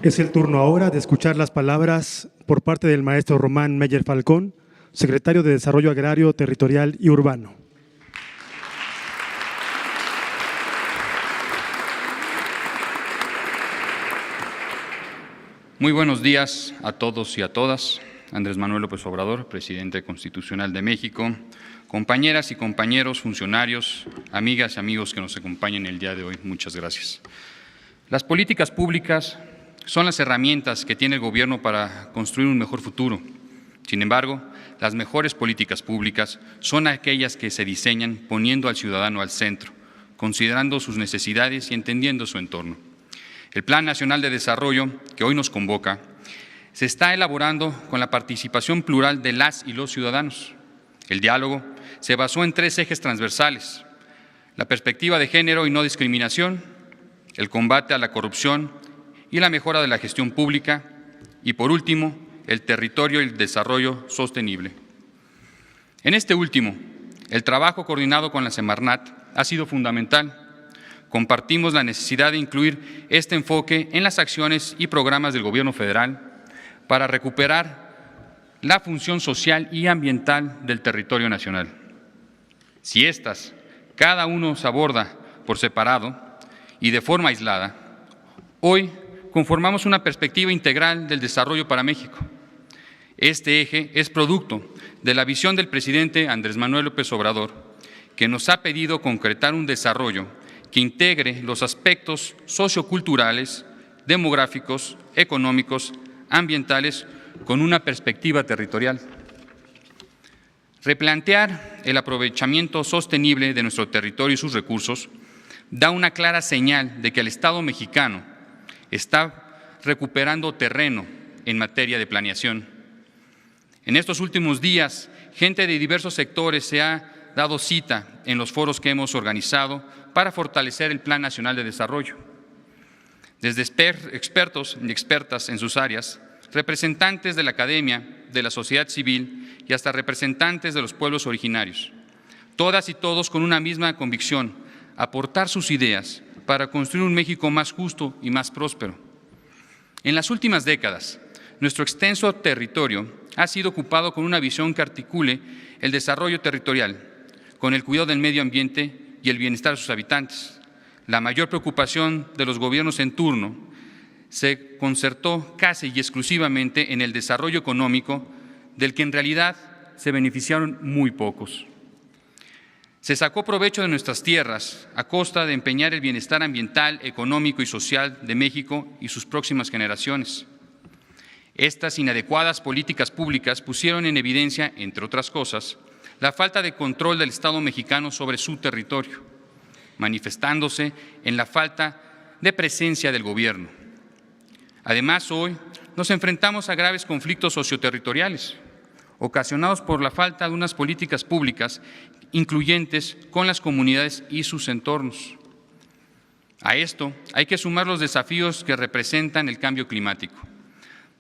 Es el turno ahora de escuchar las palabras por parte del maestro Román Meyer Falcón, secretario de Desarrollo Agrario, Territorial y Urbano. Muy buenos días a todos y a todas. Andrés Manuel López Obrador, presidente constitucional de México, compañeras y compañeros, funcionarios, amigas y amigos que nos acompañan el día de hoy, muchas gracias. Las políticas públicas son las herramientas que tiene el gobierno para construir un mejor futuro. Sin embargo, las mejores políticas públicas son aquellas que se diseñan poniendo al ciudadano al centro, considerando sus necesidades y entendiendo su entorno. El Plan Nacional de Desarrollo, que hoy nos convoca, se está elaborando con la participación plural de las y los ciudadanos. El diálogo se basó en 3 ejes transversales: la perspectiva de género y no discriminación, el combate a la corrupción y la mejora de la gestión pública, y por último, el territorio y el desarrollo sostenible. En este último, el trabajo coordinado con la Semarnat ha sido fundamental. Compartimos la necesidad de incluir este enfoque en las acciones y programas del Gobierno federal para recuperar la función social y ambiental del territorio nacional. Si estas, cada uno se aborda por separado y de forma aislada, hoy conformamos una perspectiva integral del desarrollo para México. Este eje es producto de la visión del presidente Andrés Manuel López Obrador, que nos ha pedido concretar un desarrollo que integre los aspectos socioculturales, demográficos, económicos, ambientales, con una perspectiva territorial. Replantear el aprovechamiento sostenible de nuestro territorio y sus recursos da una clara señal de que el Estado mexicano está recuperando terreno en materia de planeación. En estos últimos días, gente de diversos sectores se ha dado cita en los foros que hemos organizado para fortalecer el Plan Nacional de Desarrollo. desde expertos y expertas en sus áreas, representantes de la academia, de la sociedad civil y hasta representantes de los pueblos originarios. Todas y todos con una misma convicción: aportar sus ideas para construir un México más justo y más próspero. En las últimas décadas, nuestro extenso territorio ha sido ocupado con una visión que articule el desarrollo territorial, con el cuidado del medio ambiente y el bienestar de sus habitantes. La mayor preocupación de los gobiernos en turno se concertó casi y exclusivamente en el desarrollo económico, del que en realidad se beneficiaron muy pocos. Se sacó provecho de nuestras tierras a costa de empeñar el bienestar ambiental, económico y social de México y sus próximas generaciones. Estas inadecuadas políticas públicas pusieron en evidencia, entre otras cosas, la falta de control del Estado mexicano sobre su territorio, manifestándose en la falta de presencia del gobierno. Además, hoy nos enfrentamos a graves conflictos socioterritoriales, ocasionados por la falta de unas políticas públicas incluyentes con las comunidades y sus entornos. A esto hay que sumar los desafíos que representan el cambio climático.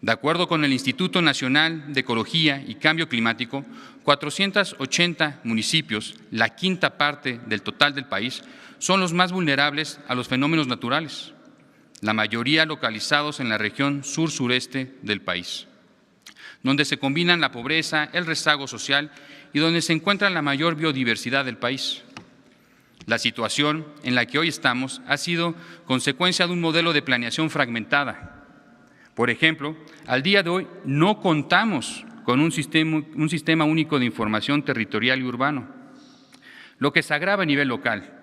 De acuerdo con el Instituto Nacional de Ecología y Cambio Climático, 480 municipios, la quinta parte del total del país, son los más vulnerables a los fenómenos naturales, la mayoría localizados en la región sur-sureste del país, donde se combinan la pobreza, el rezago social y donde se encuentra la mayor biodiversidad del país. La situación en la que hoy estamos ha sido consecuencia de un modelo de planeación fragmentada. Por ejemplo, al día de hoy no contamos con un sistema único de información territorial y urbano, lo que se agrava a nivel local,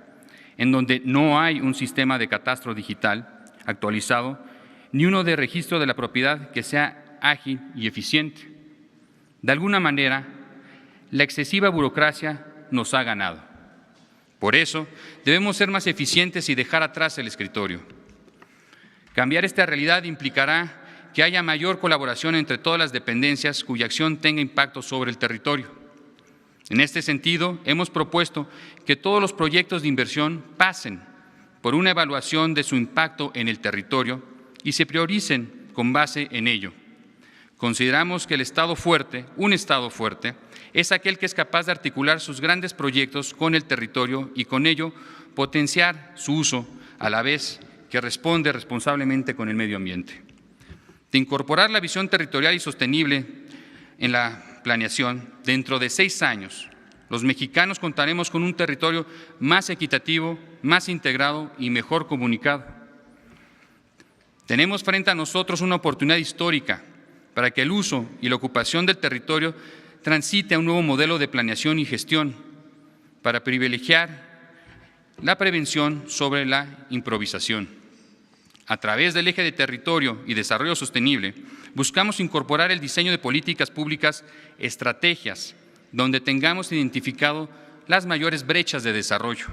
en donde no hay un sistema de catastro digital actualizado ni uno de registro de la propiedad que sea ágil y eficiente. De alguna manera, la excesiva burocracia nos ha ganado. Por eso, debemos ser más eficientes y dejar atrás el escritorio. Cambiar esta realidad implicará que haya mayor colaboración entre todas las dependencias cuya acción tenga impacto sobre el territorio. En este sentido, hemos propuesto que todos los proyectos de inversión pasen por una evaluación de su impacto en el territorio y se prioricen con base en ello. Consideramos que un Estado fuerte, es aquel que es capaz de articular sus grandes proyectos con el territorio y con ello potenciar su uso, a la vez que responde responsablemente con el medio ambiente. De incorporar la visión territorial y sostenible en la planeación, dentro de 6 años, los mexicanos contaremos con un territorio más equitativo, más integrado y mejor comunicado. Tenemos frente a nosotros una oportunidad histórica para que el uso y la ocupación del territorio transite a un nuevo modelo de planeación y gestión, para privilegiar la prevención sobre la improvisación. A través del eje de territorio y desarrollo sostenible, buscamos incorporar el diseño de políticas públicas, estrategias, donde tengamos identificado las mayores brechas de desarrollo.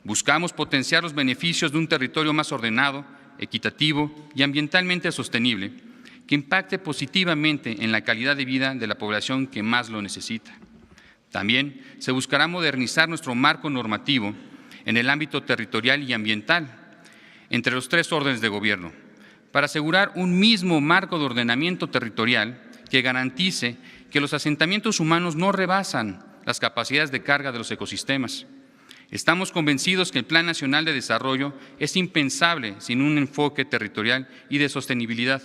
Buscamos potenciar los beneficios de un territorio más ordenado, equitativo y ambientalmente sostenible, que impacte positivamente en la calidad de vida de la población que más lo necesita. También se buscará modernizar nuestro marco normativo en el ámbito territorial y ambiental, entre los 3 órdenes de gobierno, para asegurar un mismo marco de ordenamiento territorial que garantice que los asentamientos humanos no rebasan las capacidades de carga de los ecosistemas. Estamos convencidos que el Plan Nacional de Desarrollo es impensable sin un enfoque territorial y de sostenibilidad.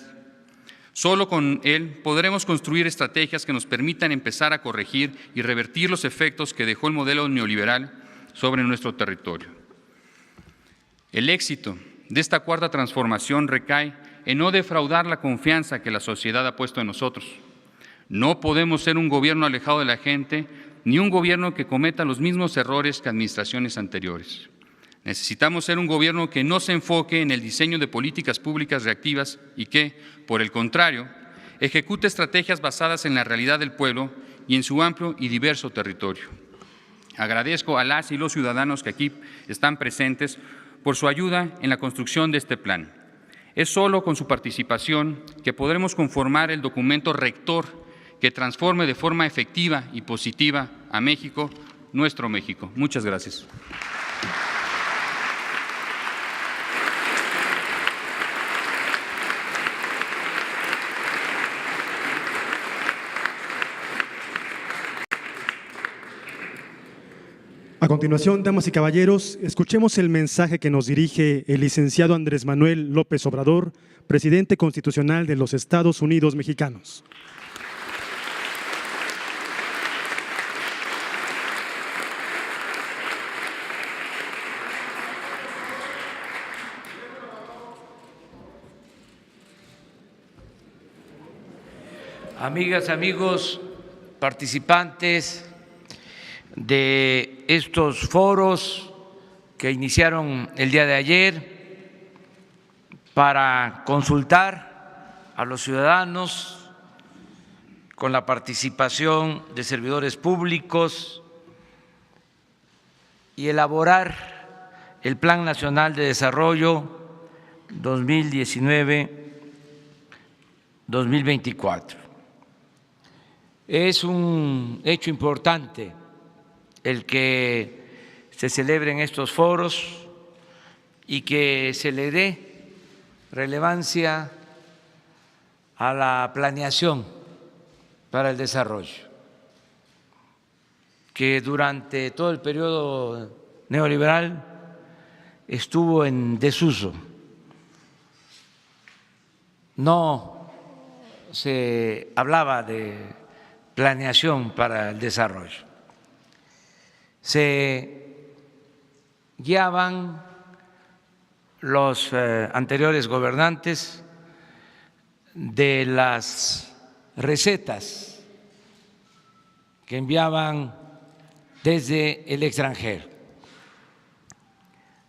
Solo con él podremos construir estrategias que nos permitan empezar a corregir y revertir los efectos que dejó el modelo neoliberal sobre nuestro territorio. El éxito de esta cuarta transformación recae en no defraudar la confianza que la sociedad ha puesto en nosotros. No podemos ser un gobierno alejado de la gente, ni un gobierno que cometa los mismos errores que administraciones anteriores. Necesitamos ser un gobierno que no se enfoque en el diseño de políticas públicas reactivas y que, por el contrario, ejecute estrategias basadas en la realidad del pueblo y en su amplio y diverso territorio. Agradezco a las y los ciudadanos que aquí están presentes por su ayuda en la construcción de este plan. Es solo con su participación que podremos conformar el documento rector que transforme de forma efectiva y positiva a México, nuestro México. Muchas gracias. A continuación, damas y caballeros, escuchemos el mensaje que nos dirige el licenciado Andrés Manuel López Obrador, presidente constitucional de los Estados Unidos Mexicanos. Amigas, amigos, participantes de estos foros que iniciaron el día de ayer para consultar a los ciudadanos con la participación de servidores públicos y elaborar el Plan Nacional de Desarrollo 2019-2024. Es un hecho importante el que se celebren estos foros y que se le dé relevancia a la planeación para el desarrollo, que durante todo el periodo neoliberal estuvo en desuso. No se hablaba de planeación para el desarrollo. Se guiaban los anteriores gobernantes de las recetas que enviaban desde el extranjero,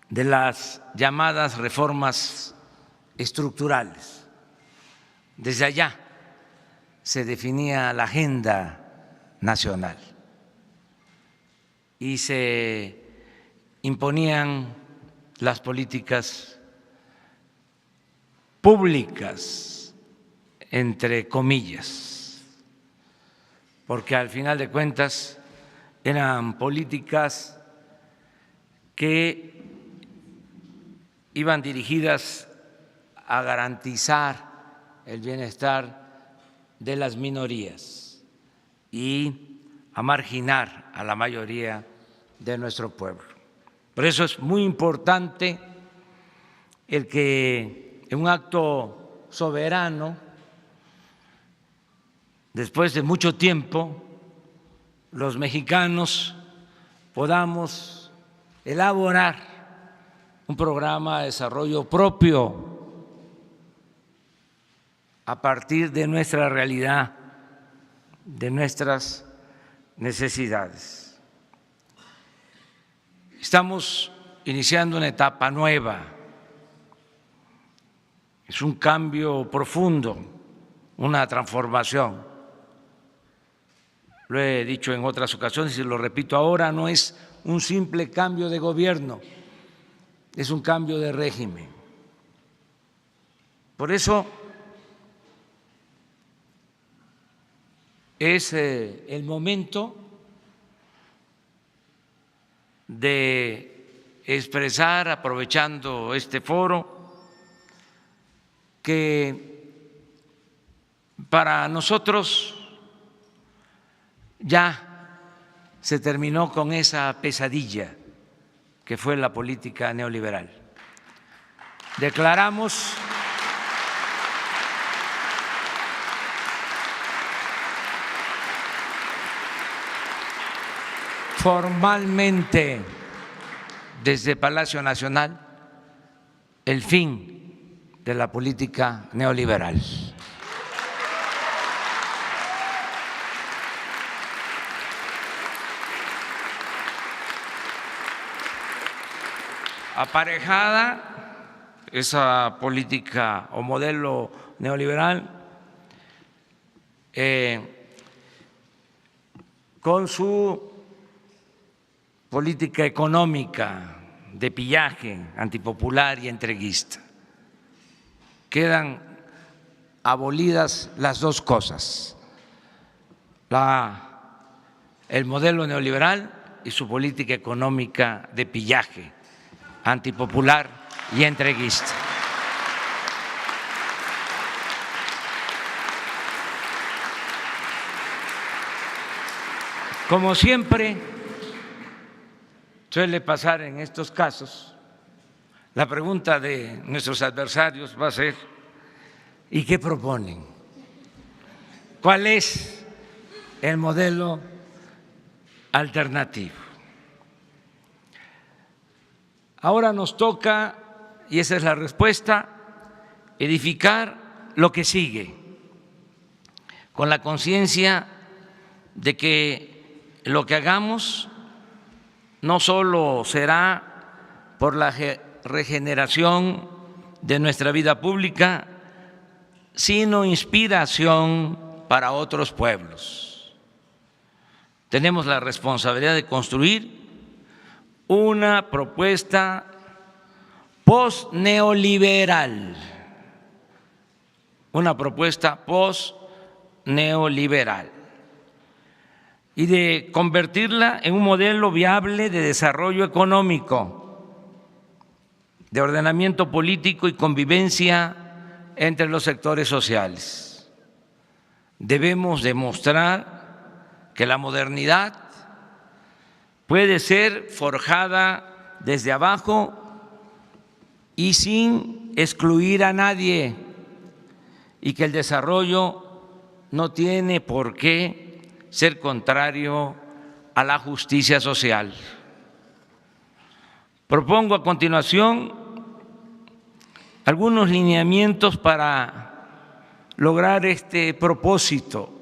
de las llamadas reformas estructurales. Desde allá se definía la agenda nacional y se imponían las políticas públicas, entre comillas, porque al final de cuentas eran políticas que iban dirigidas a garantizar el bienestar de las minorías y a marginar a la mayoría de nuestro pueblo. Por eso es muy importante el que en un acto soberano, después de mucho tiempo, los mexicanos podamos elaborar un programa de desarrollo propio a partir de nuestra realidad, de nuestras necesidades. Estamos iniciando una etapa nueva, es un cambio profundo, una transformación. Lo he dicho en otras ocasiones y lo repito ahora, no es un simple cambio de gobierno, es un cambio de régimen. Por eso es el momento de expresar, aprovechando este foro, que para nosotros ya se terminó con esa pesadilla que fue la política neoliberal. Declaramos formalmente desde Palacio Nacional el fin de la política neoliberal. Aparejada esa política o modelo neoliberal con su política económica de pillaje, antipopular y entreguista. Quedan abolidas las dos cosas, el modelo neoliberal y su política económica de pillaje, antipopular y entreguista. Como siempre, suele pasar en estos casos, la pregunta de nuestros adversarios va a ser: ¿y qué proponen? ¿Cuál es el modelo alternativo? Ahora nos toca, y esa es la respuesta, edificar lo que sigue, con la conciencia de que lo que hagamos no solo será por la regeneración de nuestra vida pública, sino inspiración para otros pueblos. Tenemos la responsabilidad de construir una propuesta post-neoliberal, y de convertirla en un modelo viable de desarrollo económico, de ordenamiento político y convivencia entre los sectores sociales. Debemos demostrar que la modernidad puede ser forjada desde abajo y sin excluir a nadie, y que el desarrollo no tiene por qué ser contrario a la justicia social. Propongo a continuación algunos lineamientos para lograr este propósito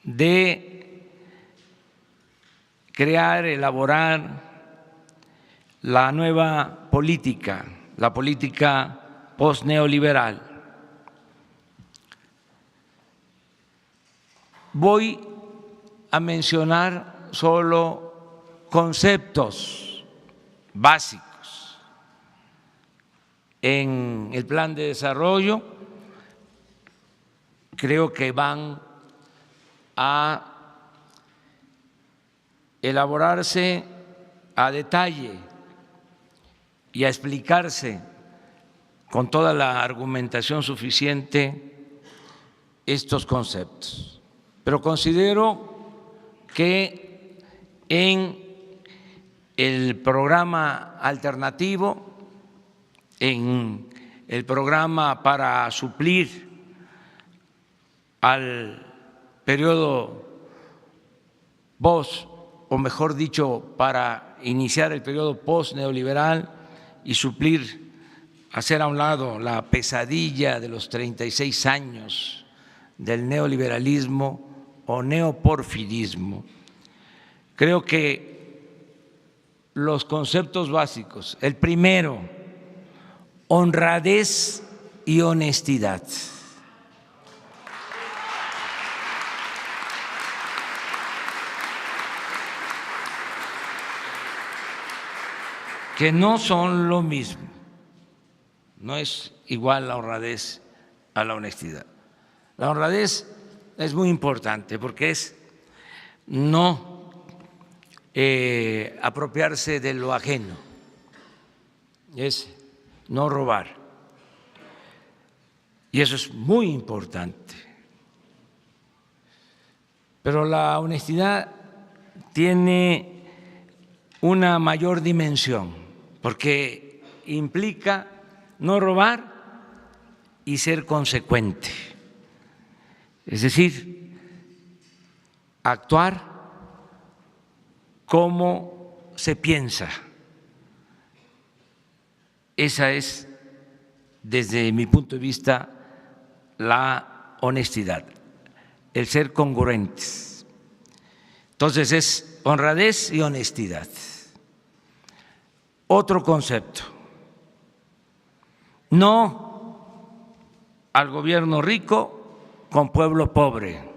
de crear, elaborar la nueva política, la política postneoliberal. Voy a mencionar solo conceptos básicos en el plan de desarrollo. Creo que van a elaborarse a detalle y a explicarse con toda la argumentación suficiente estos conceptos. Pero considero que en el programa alternativo, en el programa para suplir al periodo post, o mejor dicho, para iniciar el periodo post-neoliberal y suplir, hacer a un lado la pesadilla de los 36 años del neoliberalismo o neoporfirismo. Creo que los conceptos básicos, el primero, honradez y honestidad. Que no son lo mismo, no es igual la honradez a la honestidad. La honradez es muy importante porque es no apropiarse de lo ajeno, es no robar, y eso es muy importante. Pero la honestidad tiene una mayor dimensión, porque implica no robar y ser consecuente, es decir, actuar como se piensa. Esa es, desde mi punto de vista, la honestidad, el ser congruentes. Entonces es honradez y honestidad. Otro concepto: no al gobierno rico con pueblo pobre.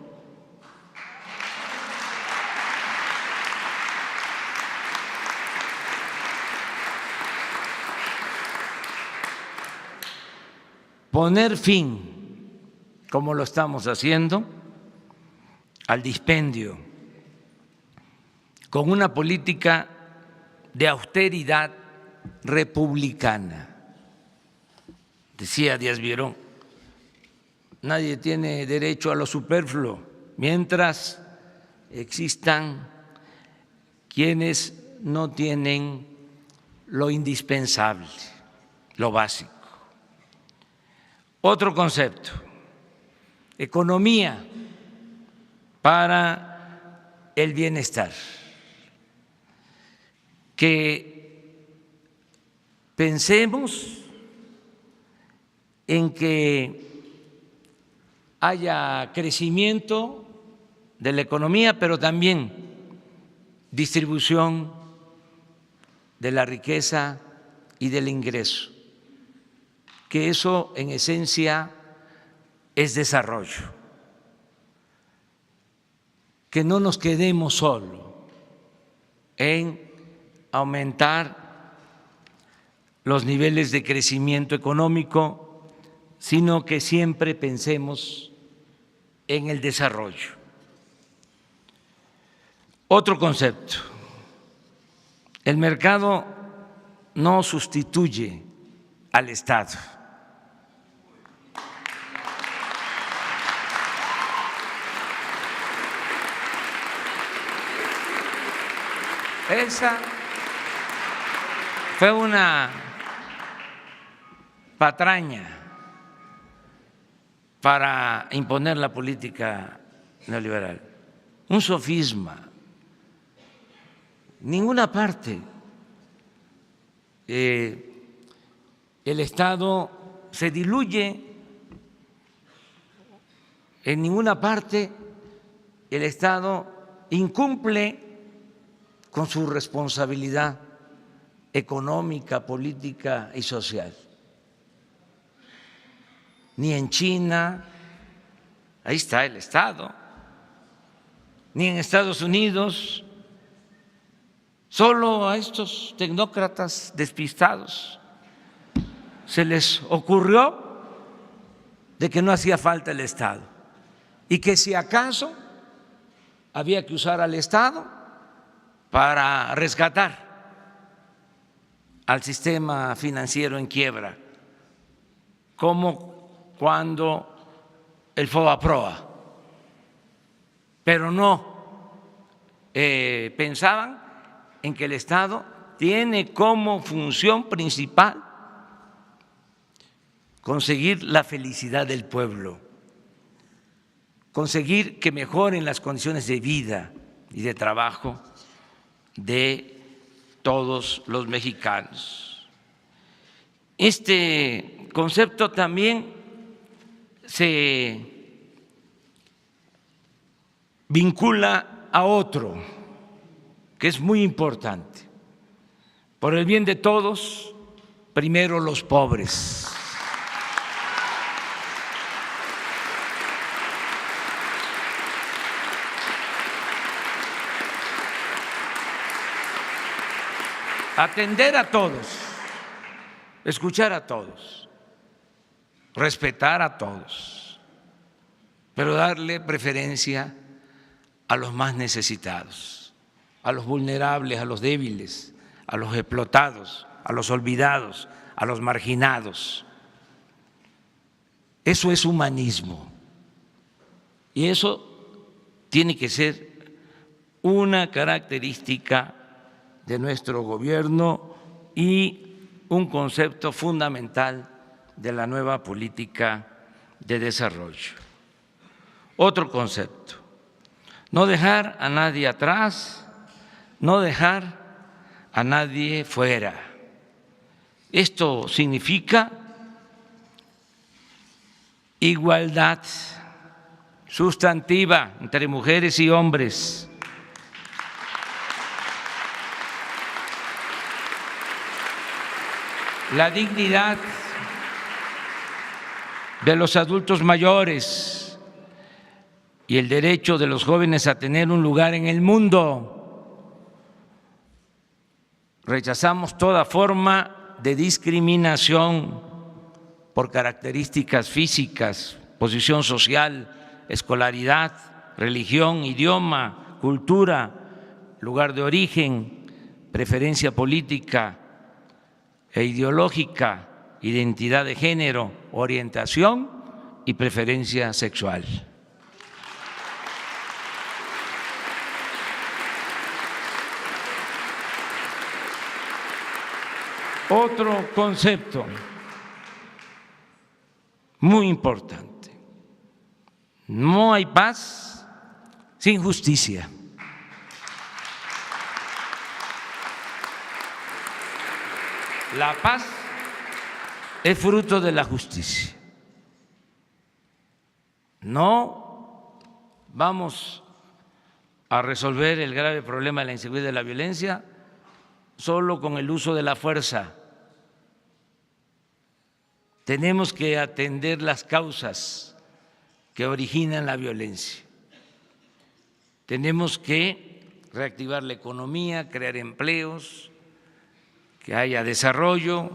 Poner fin, como lo estamos haciendo, al dispendio, con una política de austeridad republicana. Decía Díaz Virón, nadie tiene derecho a lo superfluo mientras existan quienes no tienen lo indispensable, lo básico. Otro concepto, economía para el bienestar, que pensemos en que haya crecimiento de la economía, pero también distribución de la riqueza y del ingreso, que eso en esencia es desarrollo, que no nos quedemos solo en aumentar los niveles de crecimiento económico, sino que siempre pensemos en el desarrollo. Otro concepto, el mercado no sustituye al Estado. Esa fue una patraña para imponer la política neoliberal, un sofisma. Ninguna parte el Estado se diluye, en ninguna parte el Estado incumple con su responsabilidad económica, política y social. Ni en China, ahí está el Estado, ni en Estados Unidos. Solo a estos tecnócratas despistados se les ocurrió de que no hacía falta el Estado y que si acaso había que usar al Estado para rescatar al sistema financiero en quiebra, como cuando el FOBAPROA, pero no pensaban en que el Estado tiene como función principal conseguir la felicidad del pueblo, conseguir que mejoren las condiciones de vida y de trabajo de todos los mexicanos. Este concepto también se vincula a otro que es muy importante. Por el bien de todos, primero los pobres. Atender a todos, escuchar a todos, respetar a todos, pero darle preferencia a los más necesitados, a los vulnerables, a los débiles, a los explotados, a los olvidados, a los marginados. Eso es humanismo y eso tiene que ser una característica de nuestro gobierno y un concepto fundamental de la nueva política de desarrollo. Otro concepto, no dejar a nadie atrás, no dejar a nadie fuera. Esto significa igualdad sustantiva entre mujeres y hombres, la dignidad de los adultos mayores y el derecho de los jóvenes a tener un lugar en el mundo. Rechazamos toda forma de discriminación por características físicas, posición social, escolaridad, religión, idioma, cultura, lugar de origen, preferencia política e ideológica, identidad de género, orientación y preferencia sexual. Otro concepto muy importante: no hay paz sin justicia. La paz es fruto de la justicia. No vamos a resolver el grave problema de la inseguridad y de la violencia solo con el uso de la fuerza. Tenemos que atender las causas que originan la violencia. Tenemos que reactivar la economía, crear empleos, que haya desarrollo,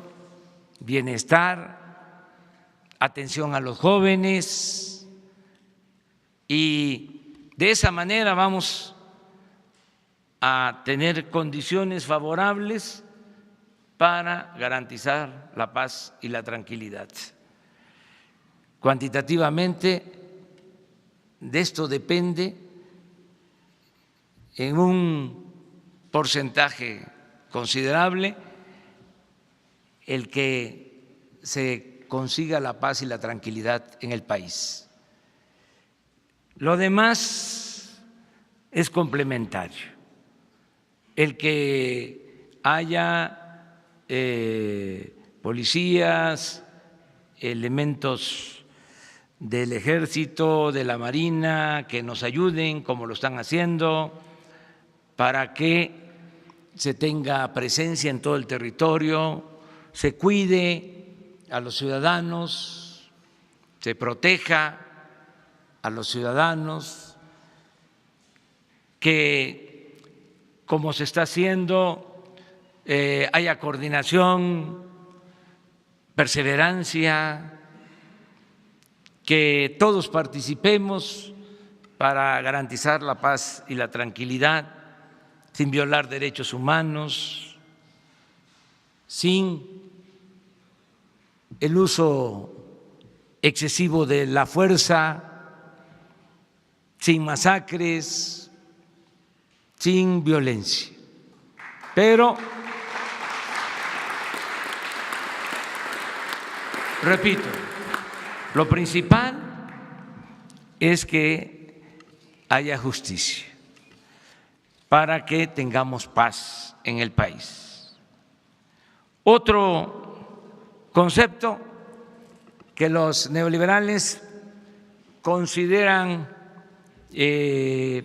bienestar, atención a los jóvenes, y de esa manera vamos a tener condiciones favorables para garantizar la paz y la tranquilidad. Cuantitativamente, de esto depende en un porcentaje considerable el que se consiga la paz y la tranquilidad en el país. Lo demás es complementario. El que haya policías, elementos del Ejército, de la Marina, que nos ayuden, como lo están haciendo, para que se tenga presencia en todo el territorio, se cuide a los ciudadanos, se proteja a los ciudadanos, que como se está haciendo haya coordinación, perseverancia, que todos participemos para garantizar la paz y la tranquilidad sin violar derechos humanos, sin el uso excesivo de la fuerza, sin masacres, sin violencia. Pero, repito, lo principal es que haya justicia para que tengamos paz en el país. Otro concepto que los neoliberales consideran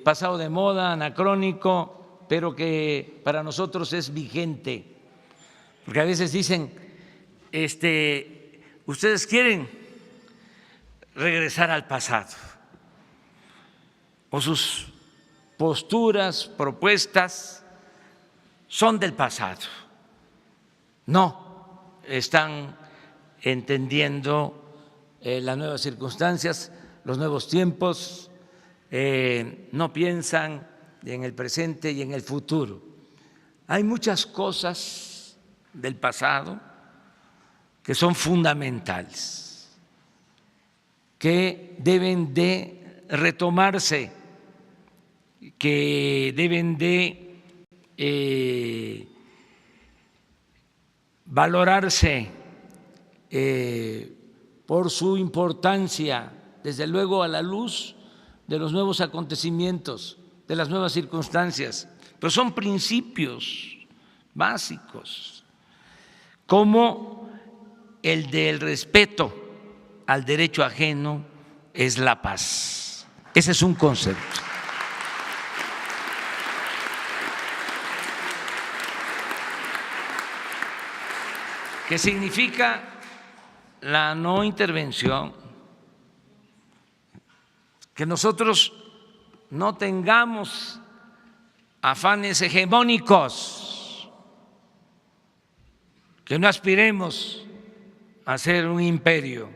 pasado de moda, anacrónico, pero que para nosotros es vigente, porque a veces dicen, ustedes quieren regresar al pasado, o sus posturas, propuestas son del pasado. No están entendiendo las nuevas circunstancias, los nuevos tiempos, no piensan en el presente y en el futuro. Hay muchas cosas del pasado que son fundamentales, que deben de retomarse, que deben de valorarse por su importancia, desde luego a la luz de los nuevos acontecimientos, de las nuevas circunstancias, pero son principios básicos, como el del respeto al derecho ajeno es la paz. Ese es un concepto. ¿Qué significa la no intervención? Que nosotros no tengamos afanes hegemónicos, que no aspiremos a ser un imperio,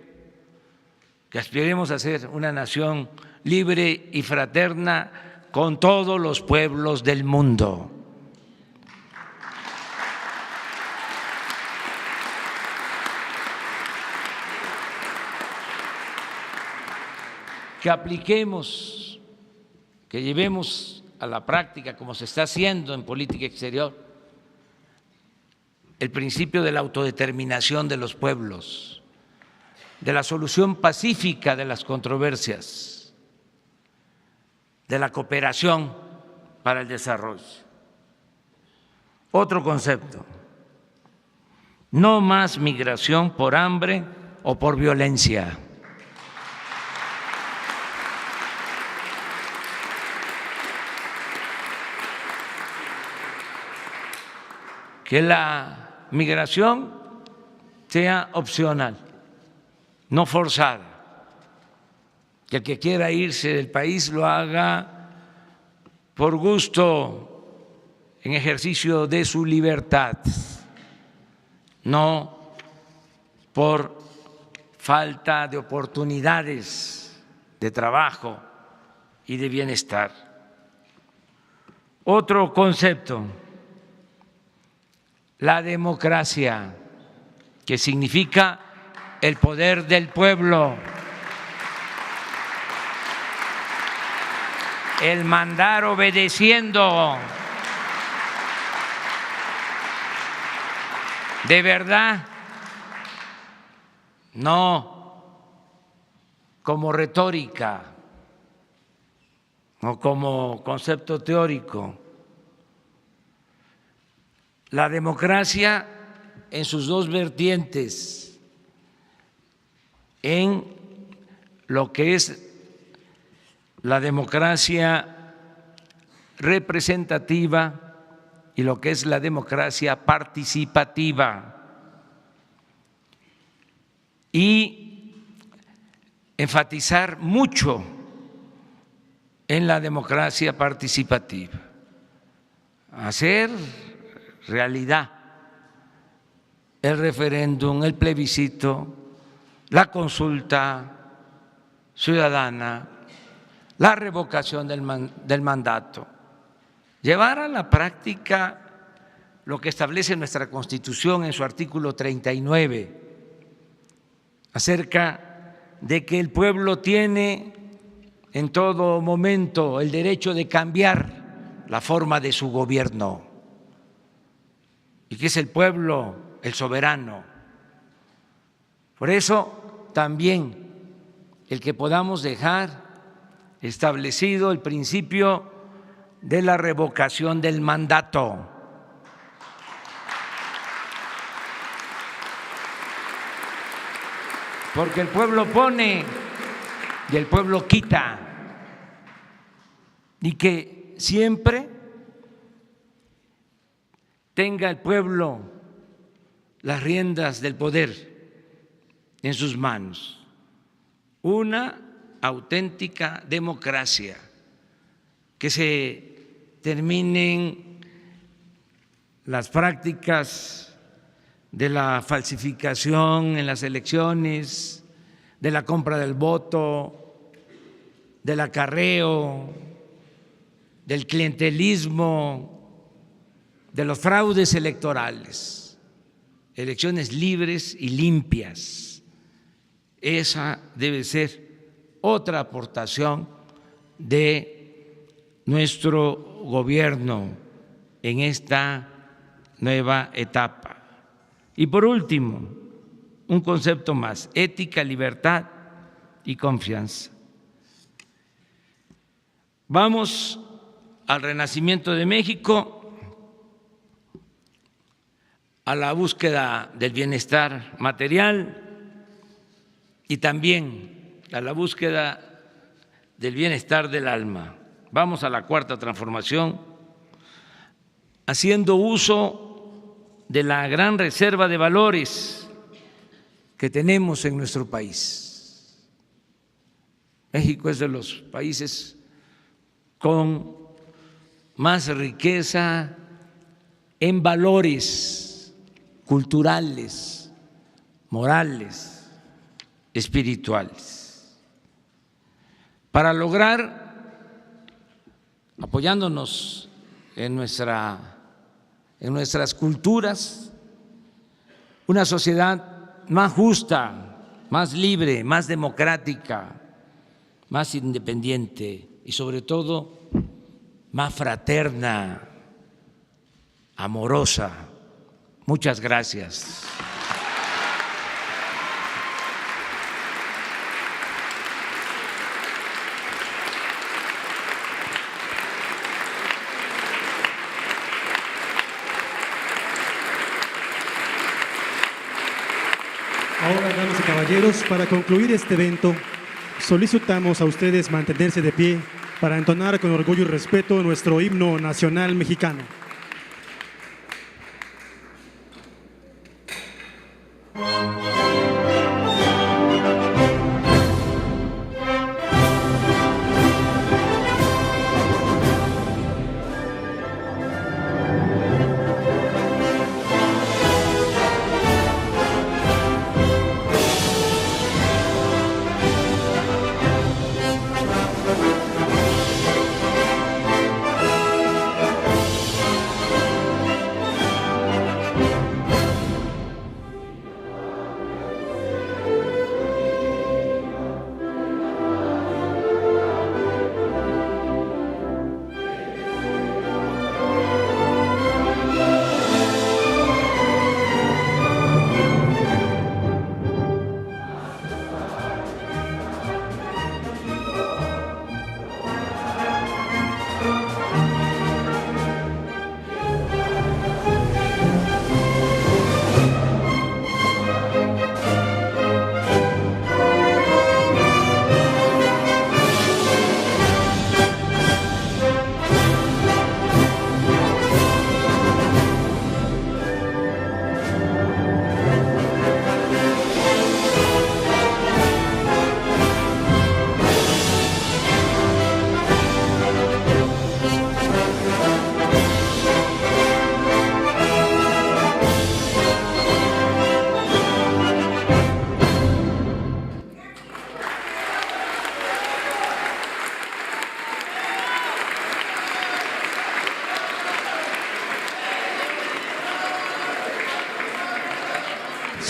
que aspiremos a ser una nación libre y fraterna con todos los pueblos del mundo. Que apliquemos, que llevemos a la práctica, como se está haciendo en política exterior, el principio de la autodeterminación de los pueblos, de la solución pacífica de las controversias, de la cooperación para el desarrollo. Otro concepto: no más migración por hambre o por violencia. Que la migración sea opcional, no forzada. Que el que quiera irse del país lo haga por gusto, en ejercicio de su libertad, no por falta de oportunidades de trabajo y de bienestar. Otro concepto: la democracia, que significa el poder del pueblo, el mandar obedeciendo, de verdad, no como retórica o como concepto teórico. La democracia en sus dos vertientes, en lo que es la democracia representativa y lo que es la democracia participativa, y enfatizar mucho en la democracia participativa, hacer realidad el referéndum, el plebiscito, la consulta ciudadana, la revocación del mandato, llevar a la práctica lo que establece nuestra Constitución en su artículo 39, acerca de que el pueblo tiene en todo momento el derecho de cambiar la forma de su gobierno, y que es el pueblo el soberano. Por eso también el que podamos dejar establecido el principio de la revocación del mandato. Porque el pueblo pone y el pueblo quita, y que siempre tenga el pueblo las riendas del poder en sus manos. Una auténtica democracia, que se terminen las prácticas de la falsificación en las elecciones, de la compra del voto, del acarreo, del clientelismo, de los fraudes electorales, elecciones libres y limpias. Esa debe ser otra aportación de nuestro gobierno en esta nueva etapa. Y por último, un concepto más: ética, libertad y confianza. Vamos al renacimiento de México, a la búsqueda del bienestar material y también a la búsqueda del bienestar del alma. Vamos a la cuarta transformación, haciendo uso de la gran reserva de valores que tenemos en nuestro país. México es de los países con más riqueza en valores culturales, morales, espirituales. Para lograr, apoyándonos en nuestras culturas, una sociedad más justa, más libre, más democrática, más independiente y sobre todo más fraterna, amorosa, Muchas gracias. Ahora, damas y caballeros, para concluir este evento, solicitamos a ustedes mantenerse de pie para entonar con orgullo y respeto nuestro himno nacional mexicano.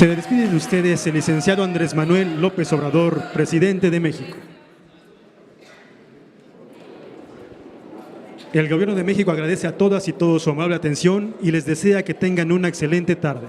Se despide de ustedes el licenciado Andrés Manuel López Obrador, presidente de México. El Gobierno de México agradece a todas y todos su amable atención y les desea que tengan una excelente tarde.